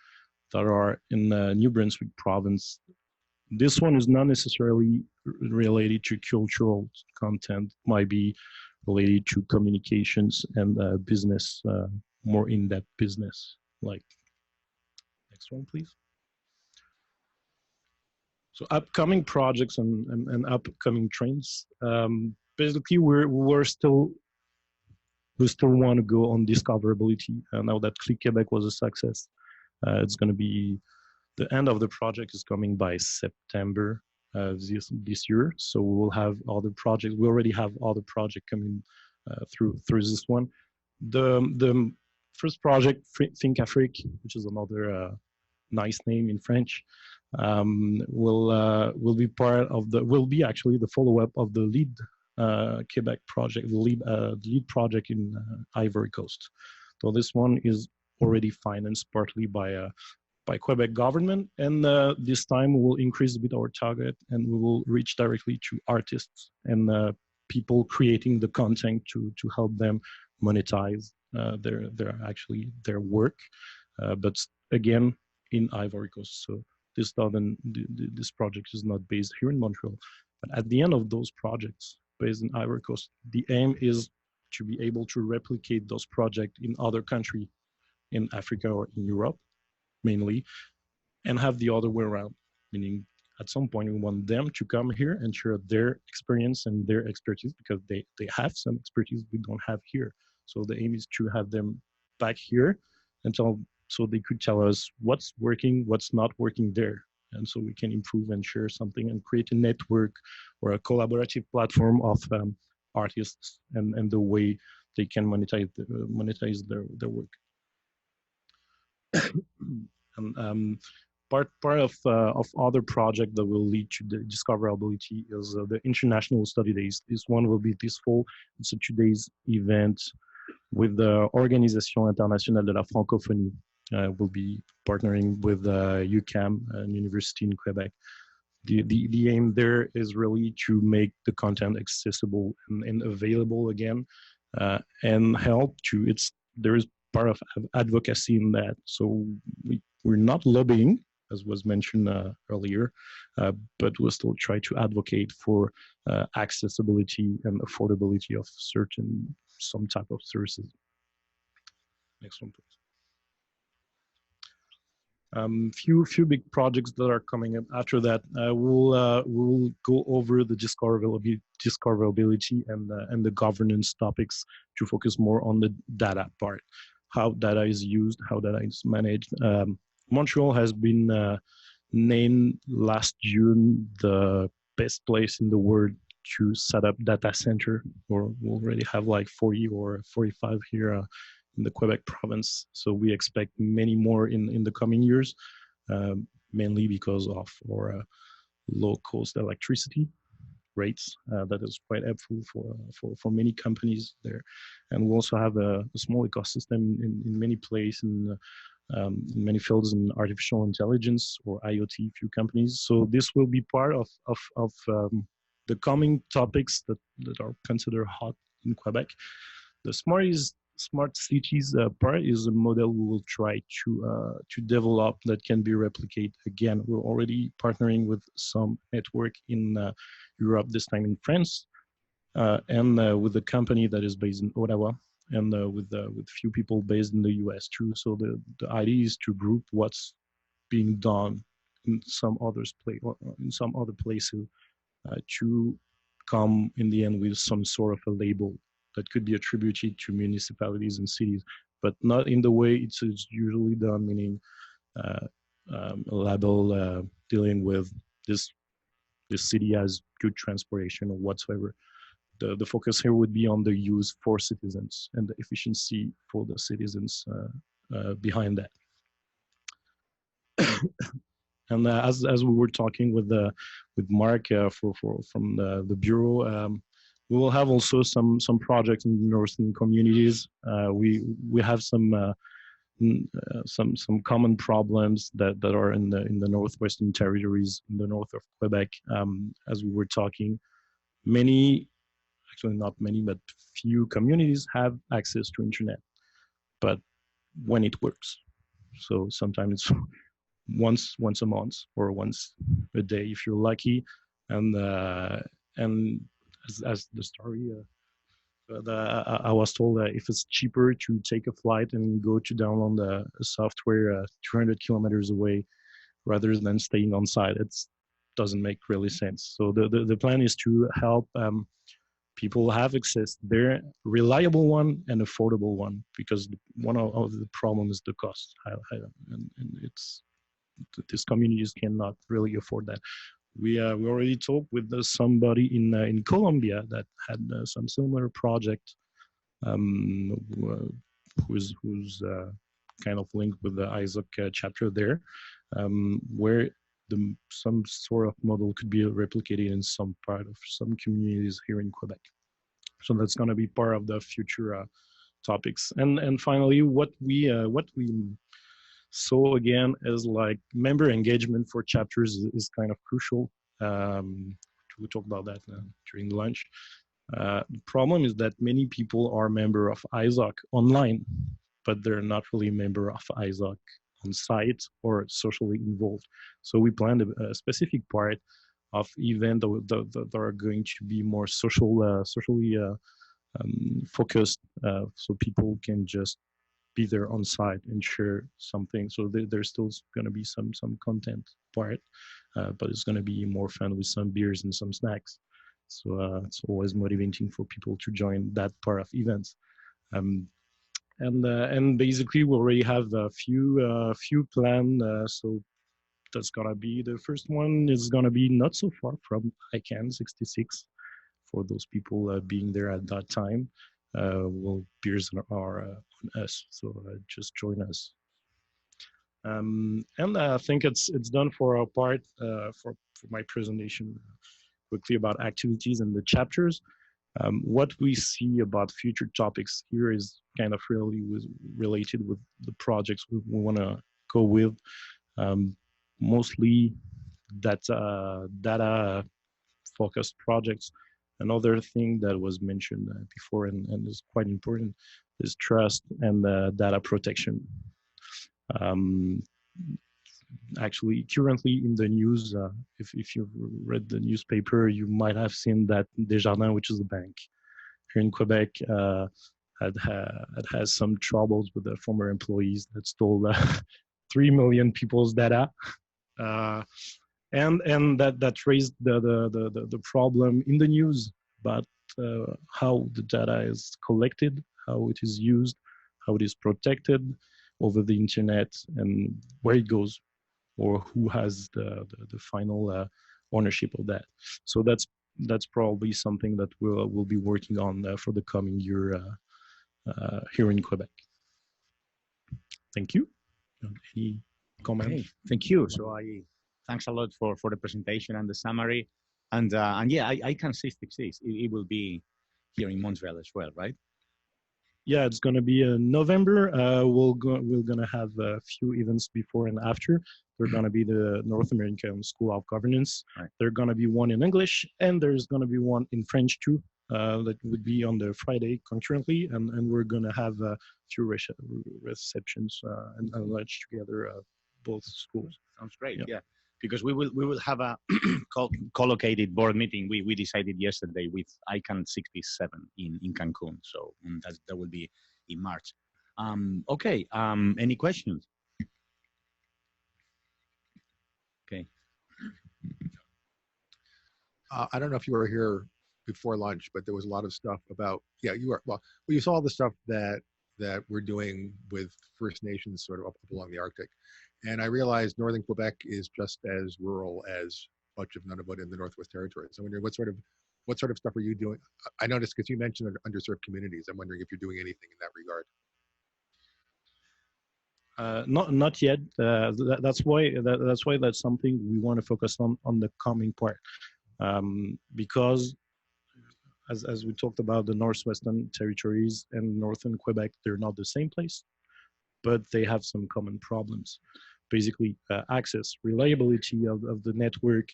that are in New Brunswick province. This one is not necessarily related to cultural content, might be related to communications and business, more in-depth business. Like, next one, please. So upcoming projects and upcoming trends. Basically, we still want to go on discoverability. Now that Click Quebec was a success, it's going to be the end of the project is coming by September this year. So we will have other projects. We already have other projects coming through this one. The first project, Think Afrique, which is another nice name in French, will be part of will be actually the follow-up of the Lead Quebec project, the lead project in Ivory Coast. So this one is already financed partly by Quebec government, and this time we will increase a bit our target, and we will reach directly to artists and people creating the content to help them monetize their work, but again in Ivory Coast. So this project is not based here in Montreal, but at the end of those projects based in Ivory Coast, the aim is to be able to replicate those projects in other countries in Africa or in Europe mainly, and have the other way around, meaning at some point we want them to come here and share their experience and their expertise, because they have some expertise we don't have here. So the aim is to have them back here so they could tell us what's working, what's not working there, and so we can improve and share something and create a network or a collaborative platform of artists and the way they can monetize their work. And part of other project that will lead to the discoverability is the International Study Days. This one will be this fall. It's a 2 days event with the Organisation Internationale de la Francophonie. We'll be partnering with UQAM, an university in Quebec. The aim there is really to make the content accessible and available again, and help to there is part of advocacy in that. So we're not lobbying, as was mentioned earlier, but we'll still try to advocate for accessibility and affordability of some type of services. Next one, please. Few big projects that are coming up after that. We'll go over the discoverability and the governance topics to focus more on the data part, how data is used, how data is managed. Montreal has been named last June the best place in the world to set up data center, or we already have like 40 or 45 here in the Quebec province. So we expect many more in the coming years, mainly because of our low cost electricity rates. That is quite helpful for many companies there. And we also have a small ecosystem in many places, in many fields in artificial intelligence or IoT, few companies. So this will be part of the coming topics that are considered hot in Quebec. The smart cities part is a model we will try to develop that can be replicated. Again, we're already partnering with some network in Europe, this time in France, and with a company that is based in Ottawa, and with few people based in the US too. So the idea is to group what's being done in some other places to come in the end with some sort of a label that could be attributed to municipalities and cities, but not in the way it's usually done, meaning a label dealing with this city has good transportation or whatsoever. The focus here would be on the use for citizens and the efficiency for the citizens behind that. And as we were talking with Mark from the bureau, we will have also some projects in the northern communities. We have some common problems that are in the northwestern territories, in the north of Quebec. As we were talking, actually not many, but few communities have access to internet, but when it works. So sometimes it's once a month or once a day if you're lucky, and as the story. I was told that if it's cheaper to take a flight and go to download a software 200 kilometers away rather than staying on site, it doesn't make really sense. So the plan is to help people have access their reliable one and affordable one, because one of the problems is the cost, and it's these communities cannot really afford that. We already talked with somebody in Colombia that had some similar project, who's kind of linked with the ISOC chapter there, where some sort of model could be replicated in some part of some communities here in Quebec. So that's going to be part of the future topics. And finally, what we saw again is like member engagement for chapters is kind of crucial. We talked about that during lunch. The problem is that many people are member of ISOC online, but they're not really member of ISOC on site or socially involved. So we planned a specific part of event that are going to be more socially focused, so people can just be there on site and share something. So there's still going to be some content part, but it's going to be more fun with some beers and some snacks. So it's always motivating for people to join that part of events. And basically we already have a few planned. So that's gonna be the first one. Is gonna be not so far from ICANN 66 for those people being there at that time. Well, beers are on us, so just join us. And I think it's done for our part for my presentation. Quickly about activities and the chapters. What we see about future topics here is kind of really related with the projects we want to go with. Mostly data focused projects. Another thing that was mentioned before and is quite important is trust and data protection. Actually, currently in the news, if you've read the newspaper, you might have seen that Desjardins, which is a bank here in Quebec, has some troubles with the former employees that stole 3 million people's data, and that raised the problem in the news about how the data is collected, how it is used, how it is protected over the internet, and where it goes, or who has the final ownership of that. So that's probably something that we'll be working on for the coming year here in Quebec. Thank you. Any comment? Okay, thank you. So thanks a lot for the presentation and the summary. And yeah, ICANN 66, it will be here in Montreal as well, right? Yeah, it's going to be in November. We're going to have a few events before and after. There's going to be the North American School of Governance. Right. There's going to be one in English, and there's going to be one in French too. That would be on the Friday concurrently, and we're going to have a few receptions and lunch together, both schools. Sounds great. Yeah. Because we will have a co-located board meeting. We decided yesterday with ICANN 67 in Cancun. So that will be in March. Okay. Any questions? Okay. I don't know if you were here before lunch, but there was a lot of stuff about, you were, well, you saw the stuff that we're doing with First Nations sort of up along the Arctic. And I realized Northern Quebec is just as rural as much of Nunavut in the Northwest Territories. I'm wondering what sort of stuff are you doing? I noticed because you mentioned underserved communities. I'm wondering if you're doing anything in that regard. Not yet. That's why that's something we want to focus on the coming part, because as we talked about, the Northwestern Territories and Northern Quebec, they're not the same place, but they have some common problems. Basically, access, reliability of the network,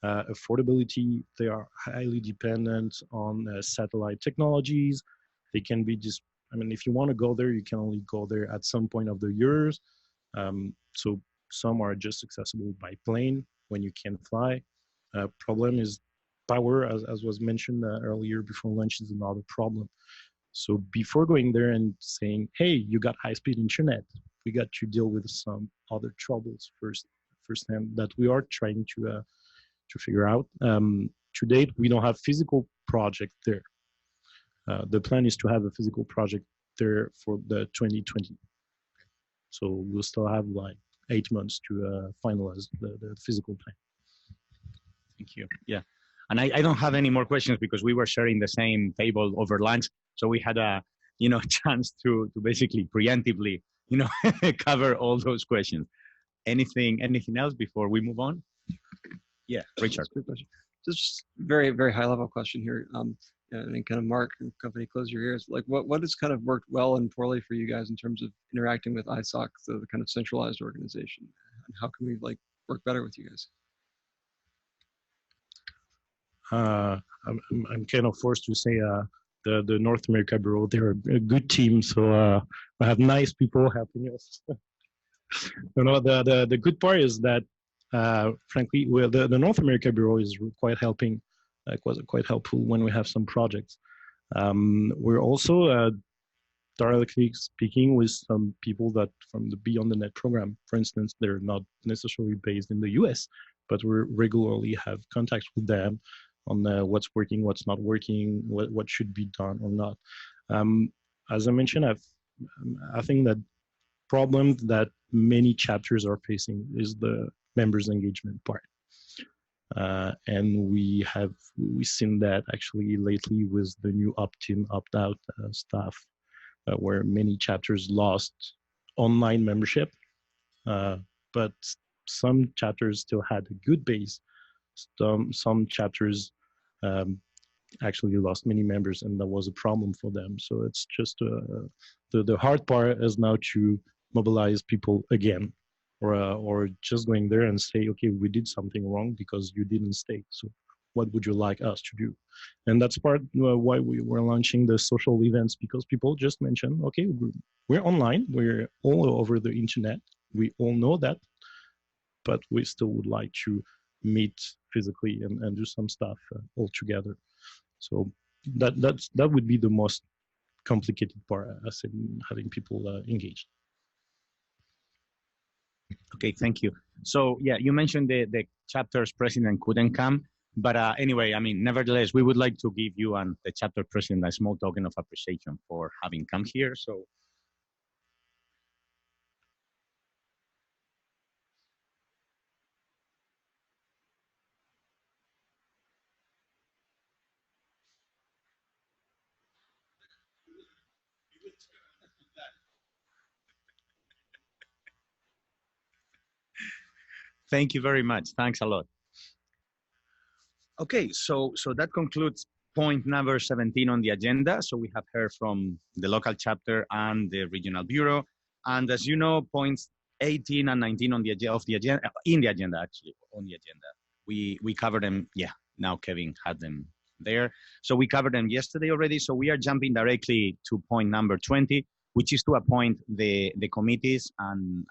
affordability. They are highly dependent on satellite technologies. They can be just, I mean, if you want to go there, you can only go there at some point of the years. So some are just accessible by plane when you can fly. Problem is power, as was mentioned earlier before lunch, is another problem. So before going there and saying, hey, you got high-speed internet, we got to deal with some other troubles firsthand that we are trying to figure out. To date, we don't have physical project there. The plan is to have a physical project there for the 2020. So we'll still have like 8 months to finalize the physical plan. Thank you. Yeah. And I don't have any more questions because we were sharing the same table over lunch. So we had a, chance to basically preemptively, cover all those questions. Anything else before we move on? Yeah, Richard. Quick question. Just very, very high level question here. And kind of Mark and company, close your ears. Like what has kind of worked well and poorly for you guys in terms of interacting with ISOC, the kind of centralized organization? And how can we work better with you guys? I'm kind of forced to say the North America Bureau, they're a good team. So I have nice people helping us. The good part is that, frankly, the North America Bureau is quite helping, quite helpful when we have some projects. We're also directly speaking with some people that from the Beyond the Net program. For instance, they're not necessarily based in the US, but we regularly have contacts with them on what's working, what's not working, what should be done or not. As I mentioned, I think that problem that many chapters are facing is the members engagement part. And we've seen that actually lately with the new opt-in, opt-out stuff, where many chapters lost online membership, but some chapters still had a good base. Some chapters actually lost many members, and that was a problem for them. So it's just the hard part is now to mobilize people again, or just going there and say, okay, we did something wrong because you didn't stay. So what would you like us to do? And that's part why we were launching the social events, because people just mentioned, okay, we're online, we're all over the internet, we all know that, but we still would like to meet physically and do some stuff all together. So that would be the most complicated part, as in having people engaged. Okay, thank you. So yeah, you mentioned the chapter's president couldn't come, but anyway, I mean, nevertheless, we would like to give you and the chapter president a small token of appreciation for having come here. So. Thank you very much. Thanks a lot. Okay, so that concludes point number 17 on the agenda. So we have heard from the local chapter and the regional bureau. And as you know, points 18 and 19 on the agenda, actually, on the agenda. We covered them, yeah, now Kevin had them there. So we covered them yesterday already. So we are jumping directly to point number 20, which is to appoint the committees and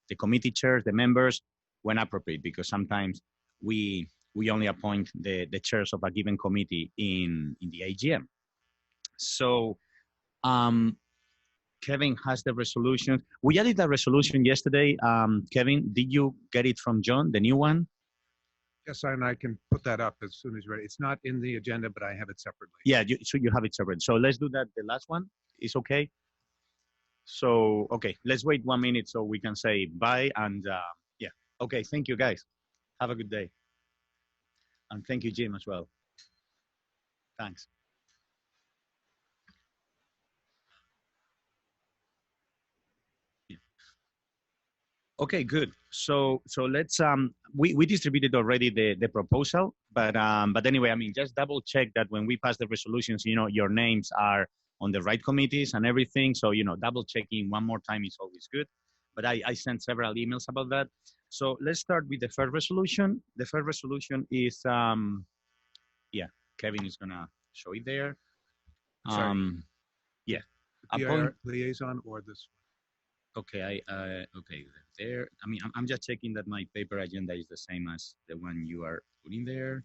the committee chairs, the members, when appropriate, because sometimes we only appoint the chairs of a given committee in the AGM. So Kevin has the resolution. We added a resolution yesterday. Kevin, did you get it from John, the new one? Yes, and I can put that up as soon as you're ready. It's not in the agenda, but I have it separately. Yeah, so you have it separate. So let's do that. The last one is okay. So, okay, let's wait 1 minute so we can say bye. And yeah, okay, thank you guys. Have a good day. And thank you, Jim, as well. Thanks. Okay, good. So let's we distributed already the proposal, but anyway, I mean, just double check that when we pass the resolutions, your names are on the right committees and everything. So double checking one more time is always good. But I sent several emails about that. So let's start with the first resolution. The first resolution is yeah, Kevin is gonna show it there. Sorry. Yeah. PR Appoint liaison or this Okay, okay, there. I mean, I'm just checking that my paper agenda is the same as the one you are putting there.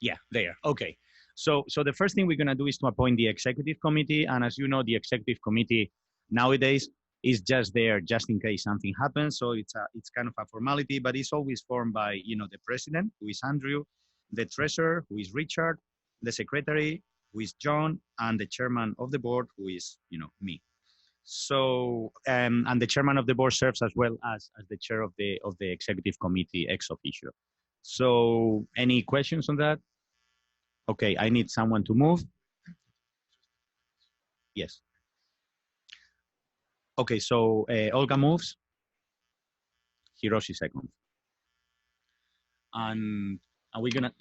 Yeah, there. Okay. So the first thing we're gonna do is to appoint the executive committee, and as you know, the executive committee nowadays is just there just in case something happens. So it's kind of a formality, but it's always formed by the president, who is Andrew, the treasurer, who is Richard, the secretary, who is John, and the chairman of the board, who is me. So, and the chairman of the board serves as well as the chair of the executive committee ex officio. So, any questions on that? Okay, I need someone to move. Yes. Okay, so Olga moves. Hiroshi second. And we're gonna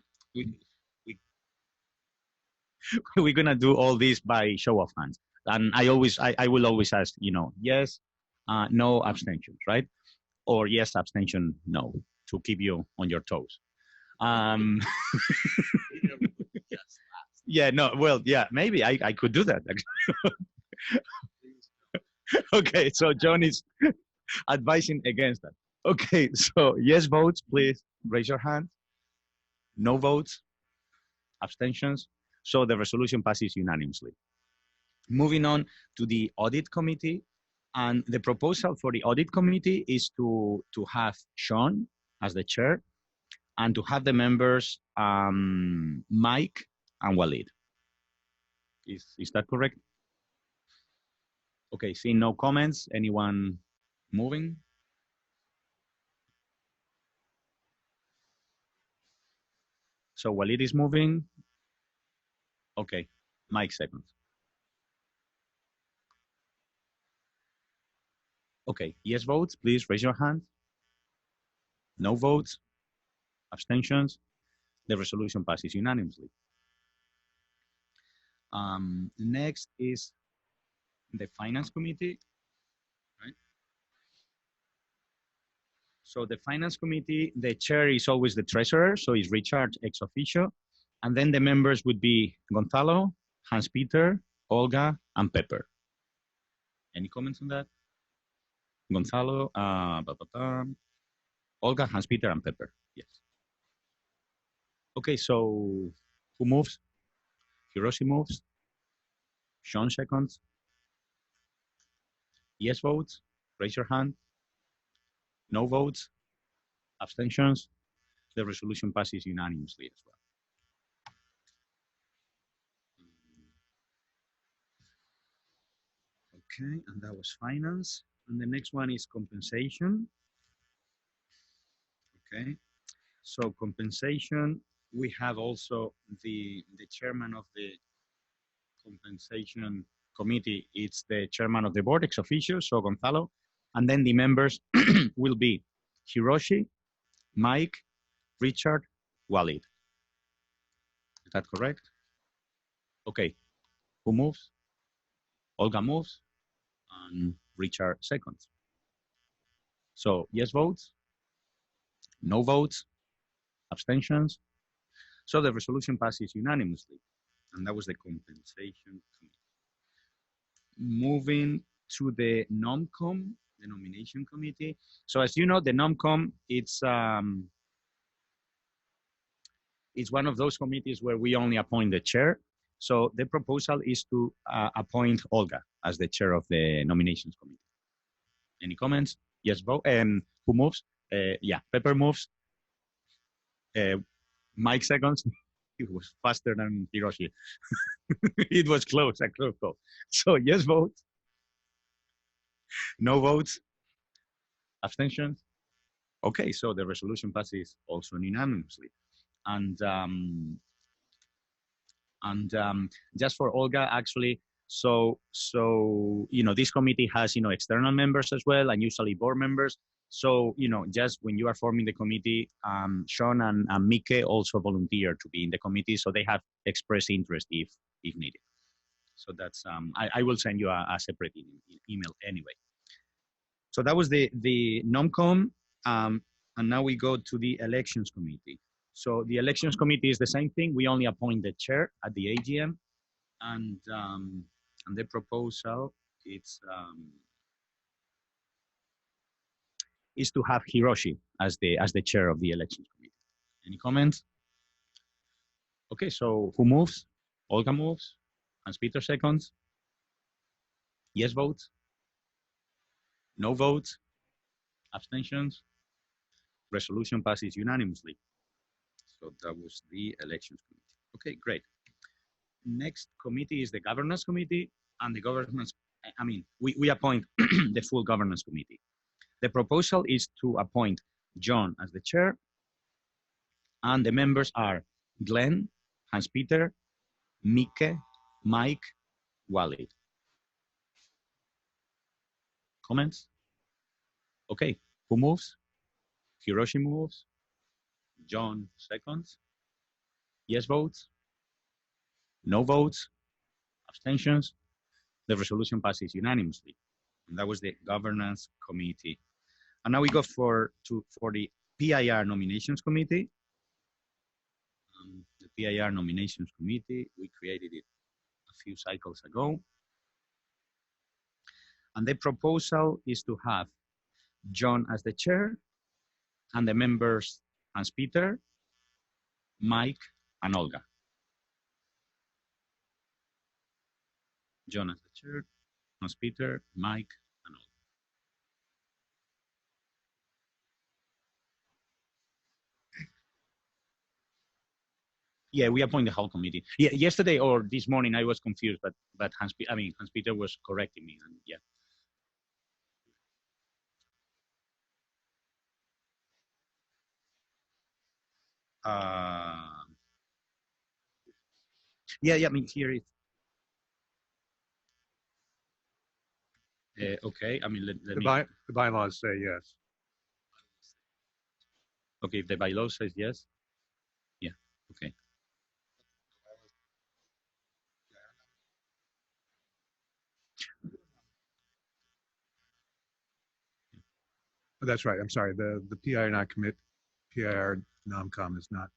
we're gonna do all this by show of hands. And I will always ask, yes, no, abstentions, right? Or yes, abstention, no, to keep you on your toes. Yeah, no, well, yeah, maybe I could do that. Okay, so John is advising against that. Okay, so yes votes, please raise your hand. No votes, abstentions. So the resolution passes unanimously. Moving on to the audit committee. And the proposal for the audit committee is to have Sean as the chair and to have the members Mike and Walid. Is that correct? Okay, seeing no comments. Anyone moving? So Walid is moving. Okay, Mike second. Okay, yes votes, please raise your hand. No votes, abstentions. The resolution passes unanimously. Next is the finance committee, right? So the finance committee, the chair is always the treasurer, so it's Richard ex officio. And then the members would be Gonzalo, Hans-Peter, Olga, and Pepper. Any comments on that? Gonzalo, Olga, Hans-Peter, and Pepper. Yes. Okay, so who moves? Hiroshi moves. Sean seconds. Yes votes, raise your hand. No votes, abstentions. The resolution passes unanimously as well. Okay, and that was finance. And the next one is compensation. Okay, so compensation, we have also the chairman of the compensation committee. It's the chairman of the board, ex officio, so Gonzalo. And then the members will be Hiroshi, Mike, Richard, Walid. Is that correct? Okay, who moves? Olga moves, and Richard seconds. So yes votes, no votes, abstentions. So the resolution passes unanimously. And that was the compensation committee. Moving to the NOMCOM, the nomination committee. So as you know, the NOMCOM, it's one of those committees where we only appoint the chair. So the proposal is to appoint Olga as the chair of the nominations committee. Any comments? Yes, vote. Who moves? Yeah, Pepper moves. Mike seconds. It was faster than Hiroshi. It was close, a close call. So yes vote. No votes. Abstentions. Okay, so the resolution passes also unanimously. And just for Olga, actually, So this committee has external members as well, and usually board members. So just when you are forming the committee, Sean and Mike also volunteer to be in the committee, so they have expressed interest if needed. So that's I will send you a separate email anyway. So that was the NOMCOM, and now we go to the elections committee. So the elections committee is the same thing. We only appoint the chair at the AGM, and the proposal is to have Hiroshi as the chair of the elections committee. Any comments? Okay, so who moves? Olga moves. Hans-Peter seconds. Yes votes. No votes. Abstentions. Resolution passes unanimously. So that was the elections committee. Okay, great. Next committee is the governance committee, and the governance, we appoint the full governance committee. The proposal is to appoint John as the chair, and the members are Glenn, Hans-Peter, Mike, Mike, Walid. Comments? Okay, who moves? Hiroshi moves. John seconds. Yes votes. No votes. Abstentions. The resolution passes unanimously. And that was the governance committee. And now we go for the PIR nominations committee. The PIR nominations committee, we created it a few cycles ago. And the proposal is to have John as the chair, and the members Hans-Peter, Mike, and Olga. John as the chair, Hans-Peter, Mike, and Olga. Yeah, we appoint the whole committee. Yeah, yesterday or this morning I was confused, but Hans-Peter was correcting me, and yeah. Yeah, I mean here it. Okay, I mean let me. The bylaws say yes. Okay, if the bylaw says yes. Yeah. Okay. That's right. I'm sorry. The PIR NOMCOM is not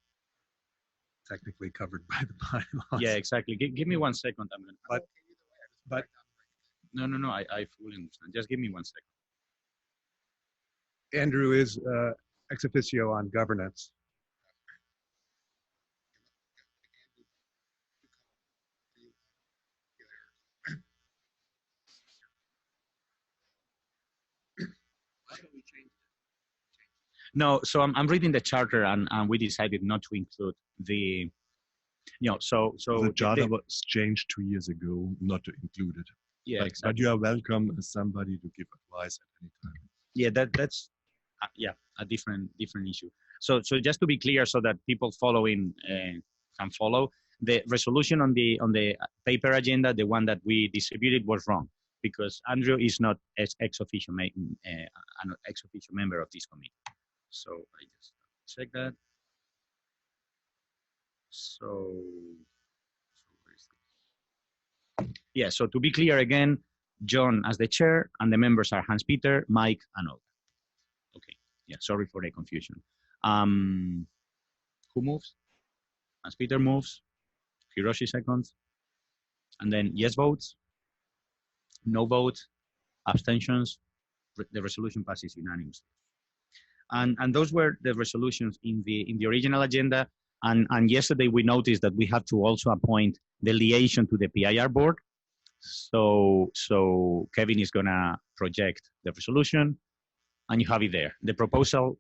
technically covered by the bylaws. Yeah, exactly. Give me 1 second. I'm gonna. But no. I fully understand. Just give me 1 second. Andrew is ex officio on governance. No, so I'm reading the charter, and we decided not to include the, so the charter was changed 2 years ago, not to include it. Yeah, exactly. But you are welcome as somebody to give advice at any time. Yeah, that's a different issue. So just to be clear, so that people following can follow, the resolution on the paper agenda, the one that we distributed, was wrong, because Andrew is not ex officio an ex officio member of this committee. So I just check that. So yeah, so to be clear again, John as the chair, and the members are Hans-Peter, Mike, and Olga. Okay, yeah, sorry for the confusion. Who moves? Hans-Peter moves. Hiroshi seconds. And then yes votes, no votes, abstentions. The resolution passes unanimously. And those were the resolutions in the original agenda. And yesterday we noticed that we have to also appoint the liaison to the PIR board. So Kevin is gonna project the resolution, and you have it there. The proposal,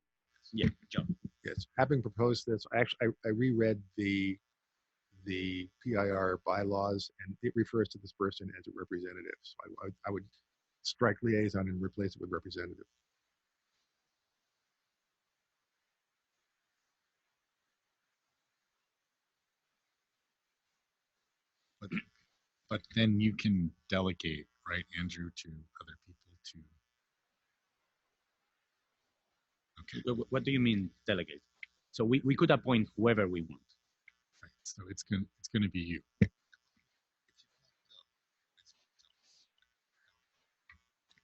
yeah, John. Yes, having proposed this, actually I reread the PIR bylaws, and it refers to this person as a representative. So I would strike liaison and replace it with representative. But then you can delegate, right, Andrew, to other people to. Okay. What do you mean delegate? So we could appoint whoever we want. Right. So it's gonna be you.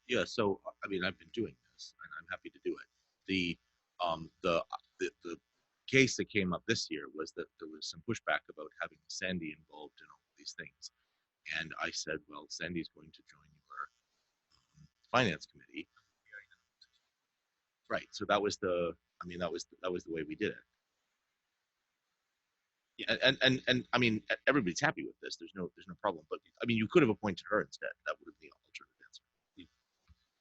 Yeah, so I mean, I've been doing this, and I'm happy to do it. The case that came up this year was that there was some pushback about having Sandy involved in all of these things, and I said, well, Sandy's going to join your finance committee, right? So that was the, I mean, that was the way we did it. Yeah, and I mean, everybody's happy with this. There's no problem. But I mean, you could have appointed her instead. That would have been the alternative answer.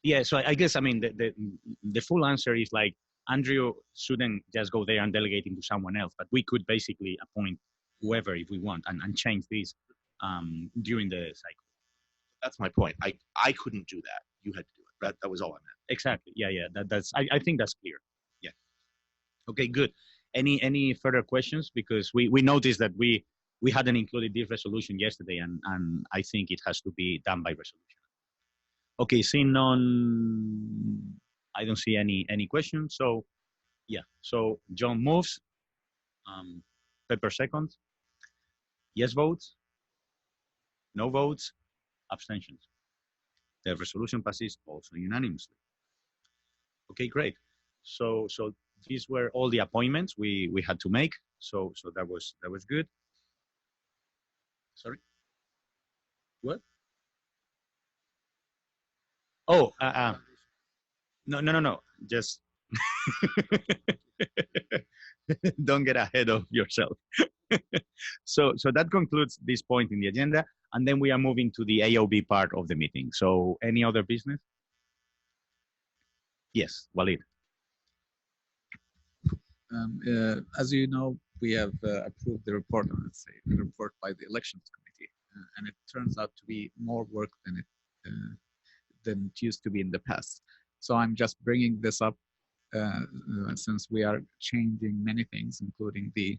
Yeah, so I guess, I mean, the full answer is like, Andrew shouldn't just go there and delegate him to someone else, but we could basically appoint whoever if we want and change this during the cycle. That's my point. I couldn't do that. You had to do it. That was all I meant. Exactly. Yeah. I think that's clear. Yeah. Okay, good. Any further questions? Because we noticed that we hadn't included this resolution yesterday, and I think it has to be done by resolution. Okay, seeing none, I don't see any questions. So yeah, so John moves, Pepper seconds. Yes votes, no votes, abstentions. The resolution passes also unanimously. Okay, great. So these were all the appointments we had to make. So that was good. Sorry. What? Oh, no. Just don't get ahead of yourself. So that concludes this point in the agenda, and then we are moving to the AOB part of the meeting. So any other business? Yes, Walid. As you know, we have approved the report, let's say, the report by the elections committee, and it turns out to be more work than it used to be in the past. So I'm just bringing this up since we are changing many things, including the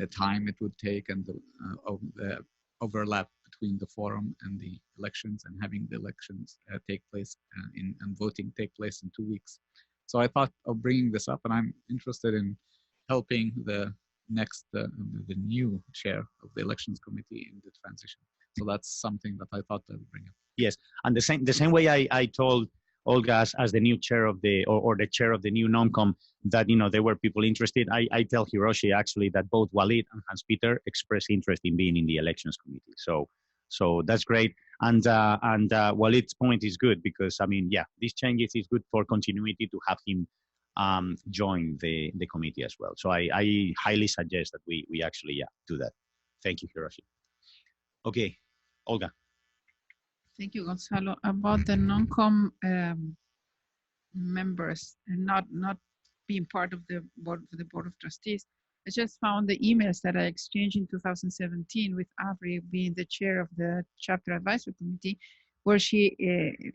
time it would take and the overlap between the forum and the elections, and having the elections take place and voting take place in 2 weeks. So I thought of bringing this up, and I'm interested in helping the new chair of the elections committee in the transition. So that's something that I thought I would bring up. Yes, and the same way I told Olga as the new chair of the or the chair of the new NOMCOM that there were people interested. I tell Hiroshi actually that both Walid and Hans Peter expressed interest in being in the elections committee. So that's great. And Walid's point is good because I mean, yeah, these changes is good for continuity to have him join the committee as well. So I highly suggest that we actually do that. Thank you, Hiroshi. Okay, Olga. Thank you, Gonzalo. About the non-com members and not being part of the board of trustees, I just found the emails that I exchanged in 2017 with Avery being the chair of the chapter advisory committee, where she,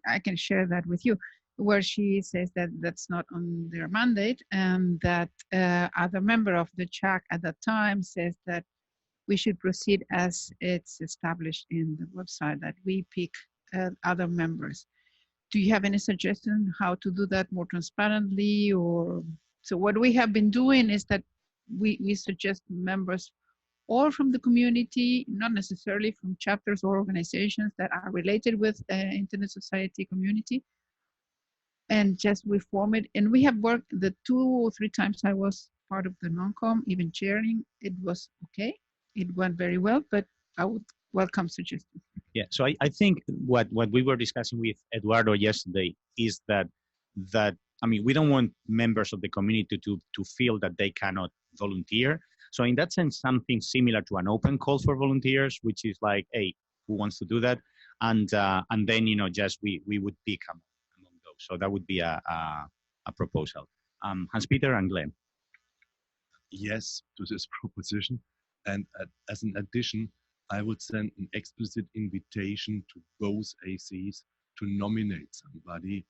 I can share that with you, where she says that that's not on their mandate, and that other member of the CHAC at that time says that we should proceed as it's established in the website, that we pick other members. Do you have any suggestion how to do that more transparently? Or so what we have been doing is that we suggest members all from the community, not necessarily from chapters or organizations that are related with Internet Society community, and just reform it. And we have worked the 2 or 3 times I was part of the non-com, even chairing, it was okay. It went very well, but I would welcome suggestions. Yeah, so I think what we were discussing with Eduardo yesterday is that I mean, we don't want members of the community to feel that they cannot volunteer. So in that sense, something similar to an open call for volunteers, which is like, hey, who wants to do that? And then just we would pick among those. So that would be a proposal. Hans Peter and Glenn. Yes to this proposition, and as an addition, I would send an explicit invitation to both ACs to nominate somebody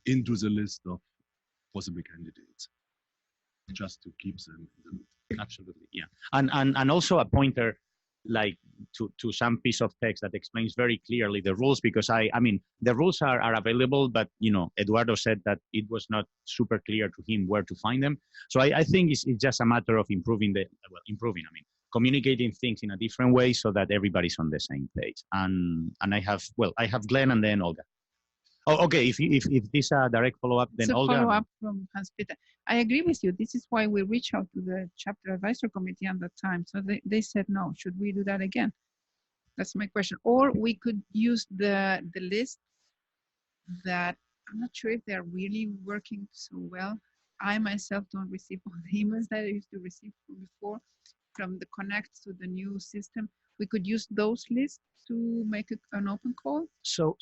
into the list of possible candidates, just to keep them in the loop. Absolutely, yeah. And also a pointer like to some piece of text that explains very clearly the rules, because I mean the rules are available, but you know Eduardo said that it was not super clear to him where to find them. So I think it's just a matter of improving I mean communicating things in a different way so that everybody's on the same page. And I have Glenn and then Olga. Oh, okay. If this a direct follow up, then So Olga. follow up from Hans Peter. I agree with you. This is why we reached out to the chapter advisory committee at that time. So they said no. Should we do that again? That's my question. Or we could use the list that I'm not sure if they're really working so well. I myself don't receive all the emails that I used to receive from before, from the connect to the new system. We could use those lists to make an open call. So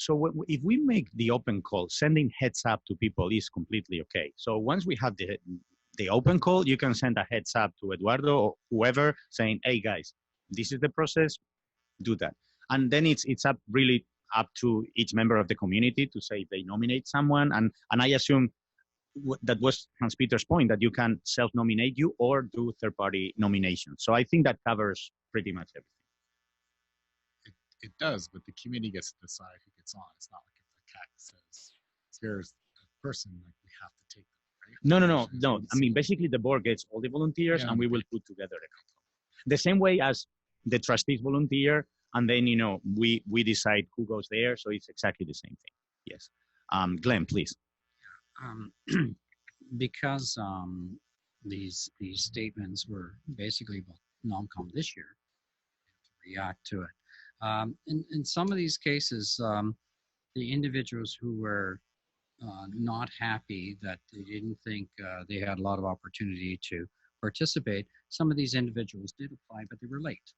if we make the open call, sending heads up to people is completely okay. So once we have the open call, you can send a heads up to Eduardo or whoever saying, hey guys, this is the process, do that. And then it's really up to each member of the community to say if they nominate someone. And I assume that was Hans Peter's point, that you can self-nominate you or do third-party nominations. So I think that covers pretty much everything. It does, but the committee gets to decide who gets on. It's not like if the CAC says, here's a person, like we have to take them, right? No. I mean, basically the board gets all the volunteers and we will put together a council. The same way as the trustees volunteer, and then, you know, we decide who goes there. So it's exactly the same thing. Yes. Glenn, please. Because these statements were basically about non-com this year, to react to it. In some of these cases, the individuals who were not happy that they didn't think they had a lot of opportunity to participate, some of these individuals did apply, but they were late,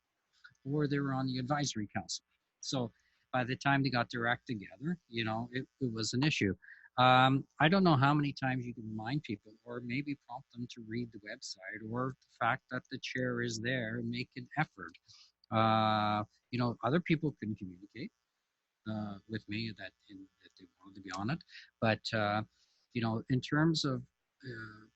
or they were on the advisory council. So by the time they got their act together, you know, it was an issue. I don't know how many times you can remind people or maybe prompt them to read the website or the fact that the chair is there and make an effort. You know, other people can communicate with me that they wanted to be on it. But, you know, in terms of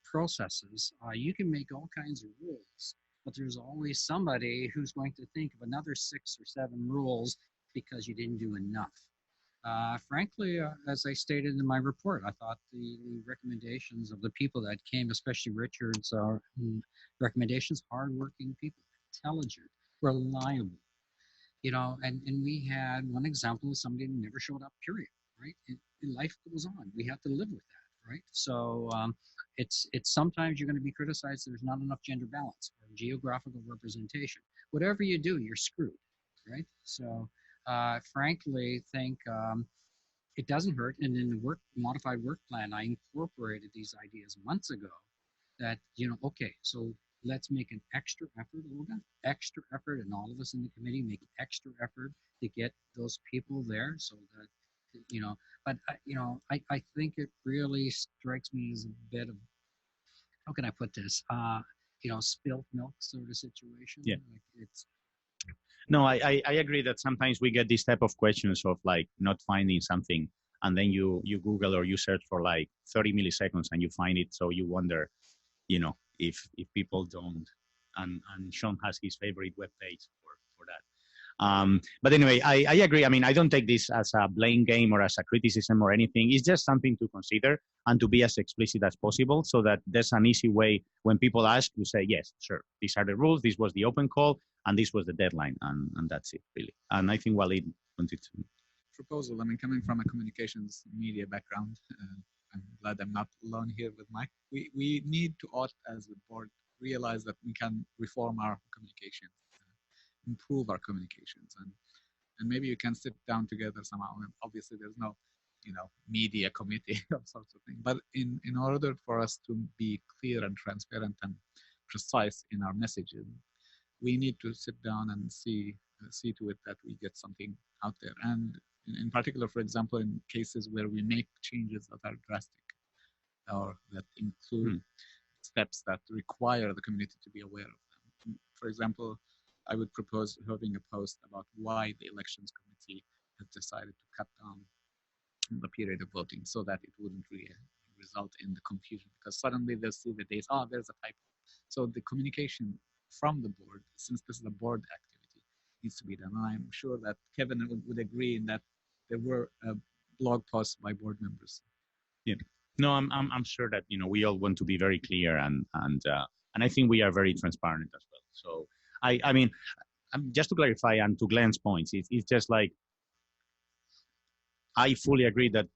processes, you can make all kinds of rules, but there's always somebody who's going to think of another 6 or 7 rules because you didn't do enough. Frankly, as I stated in my report, I thought the recommendations of the people that came, especially Richard's recommendations, hardworking people, intelligent, reliable, you know, and we had one example of somebody who never showed up, period, right? And life goes on. We have to live with that, right? So it's sometimes you're going to be criticized there's not enough gender balance or geographical representation. Whatever you do, you're screwed, right? So frankly, think it doesn't hurt. And in the modified work plan, I incorporated these ideas months ago that, you know, okay, so let's make an extra effort, Olga, extra effort, and all of us in the committee make extra effort to get those people there so that, you know, but, you know, I think it really strikes me as a bit of, how can I put this, you know, spilt milk sort of situation. Yeah. Like it's, No, I agree that sometimes we get this type of questions of like not finding something, and then you Google or you search for like 30 milliseconds and you find it. So you wonder, you know, if people don't, and Sean has his favorite web page for that. But anyway, I agree. I mean, I don't take this as a blame game or as a criticism or anything. It's just something to consider and to be as explicit as possible so that there's an easy way when people ask to say, yes, sure, these are the rules, this was the open call, and this was the deadline, and that's it, really. And I think Walid wanted to. Proposal, I mean, coming from a communications media background, I'm glad I'm not alone here with Mike. We need to, as a board, realize that we can reform our communication, improve our communications, and maybe you can sit down together somehow. And obviously, there's no, you know, media committee of sorts of things. But in order for us to be clear and transparent and precise in our messaging, we need to sit down and see to it that we get something out there. And in particular, for example, in cases where we make changes that are drastic or that include steps that require the community to be aware of them. For example, I would propose having a post about why the elections committee has decided to cut down the period of voting so that it wouldn't really result in the confusion, because suddenly they'll see the dates, oh, there's a typo. So the communication from the board, since this is a board activity, needs to be done. And I'm sure that Kevin would agree in that there were blog posts by board members. Yeah. No, I'm sure that we all want to be very clear and I think we are very transparent as well. So I mean, just to clarify and to Glenn's points, it's just like I fully agree that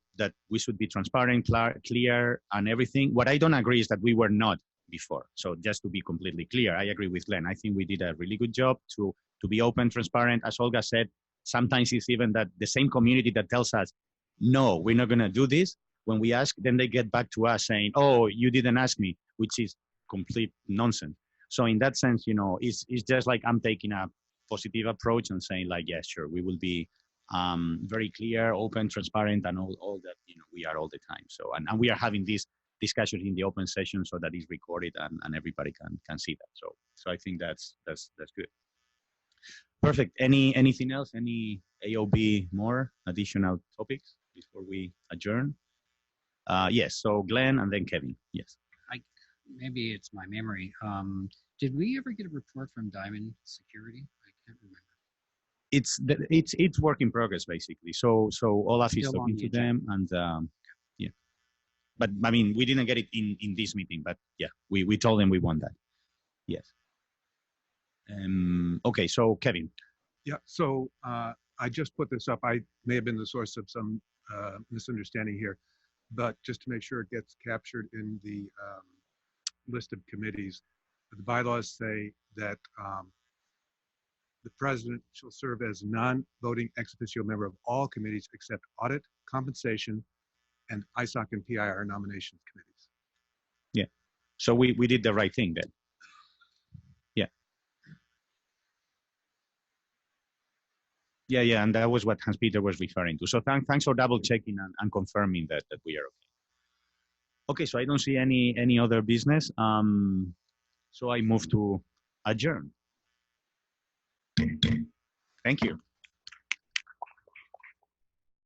we should be transparent, clear, and everything. What I don't agree is that we were not before. So just to be completely clear, I agree with Glenn. I think we did a really good job to be open, transparent. As Olga said, sometimes it's even that the same community that tells us, no, we're not going to do this. When we ask, then they get back to us saying, oh, you didn't ask me, which is complete nonsense. So in that sense, it's just like I'm taking a positive approach and saying like, yeah, sure, we will be very clear, open, transparent, and all that we are all the time. So and we are having these discussions in the open session so that is recorded and everybody can see that. So I think that's good. Perfect. Anything else? Any AOB more additional topics before we adjourn? Yes. So Glenn and then Kevin. Yes. Maybe it's my memory. Did we ever get a report from Diamond Security? I can't remember. It's work in progress basically. So Olaf is Still on talking the to them and yeah. But I mean, we didn't get it in this meeting, but yeah, we told them we want that. Yes. Okay. So Kevin. Yeah. So I just put this up. I may have been the source of some misunderstanding here, but just to make sure it gets captured in the list of committees, the bylaws say that the president shall serve as non-voting ex officio member of all committees except audit, compensation, and ISOC and PIR nominations committees. Yeah. So we did the right thing then. Yeah. Yeah, and that was what Hans-Peter was referring to. So thanks for double checking and confirming that we are okay. Okay, so I don't see any other business. So I move to adjourn. Thank you.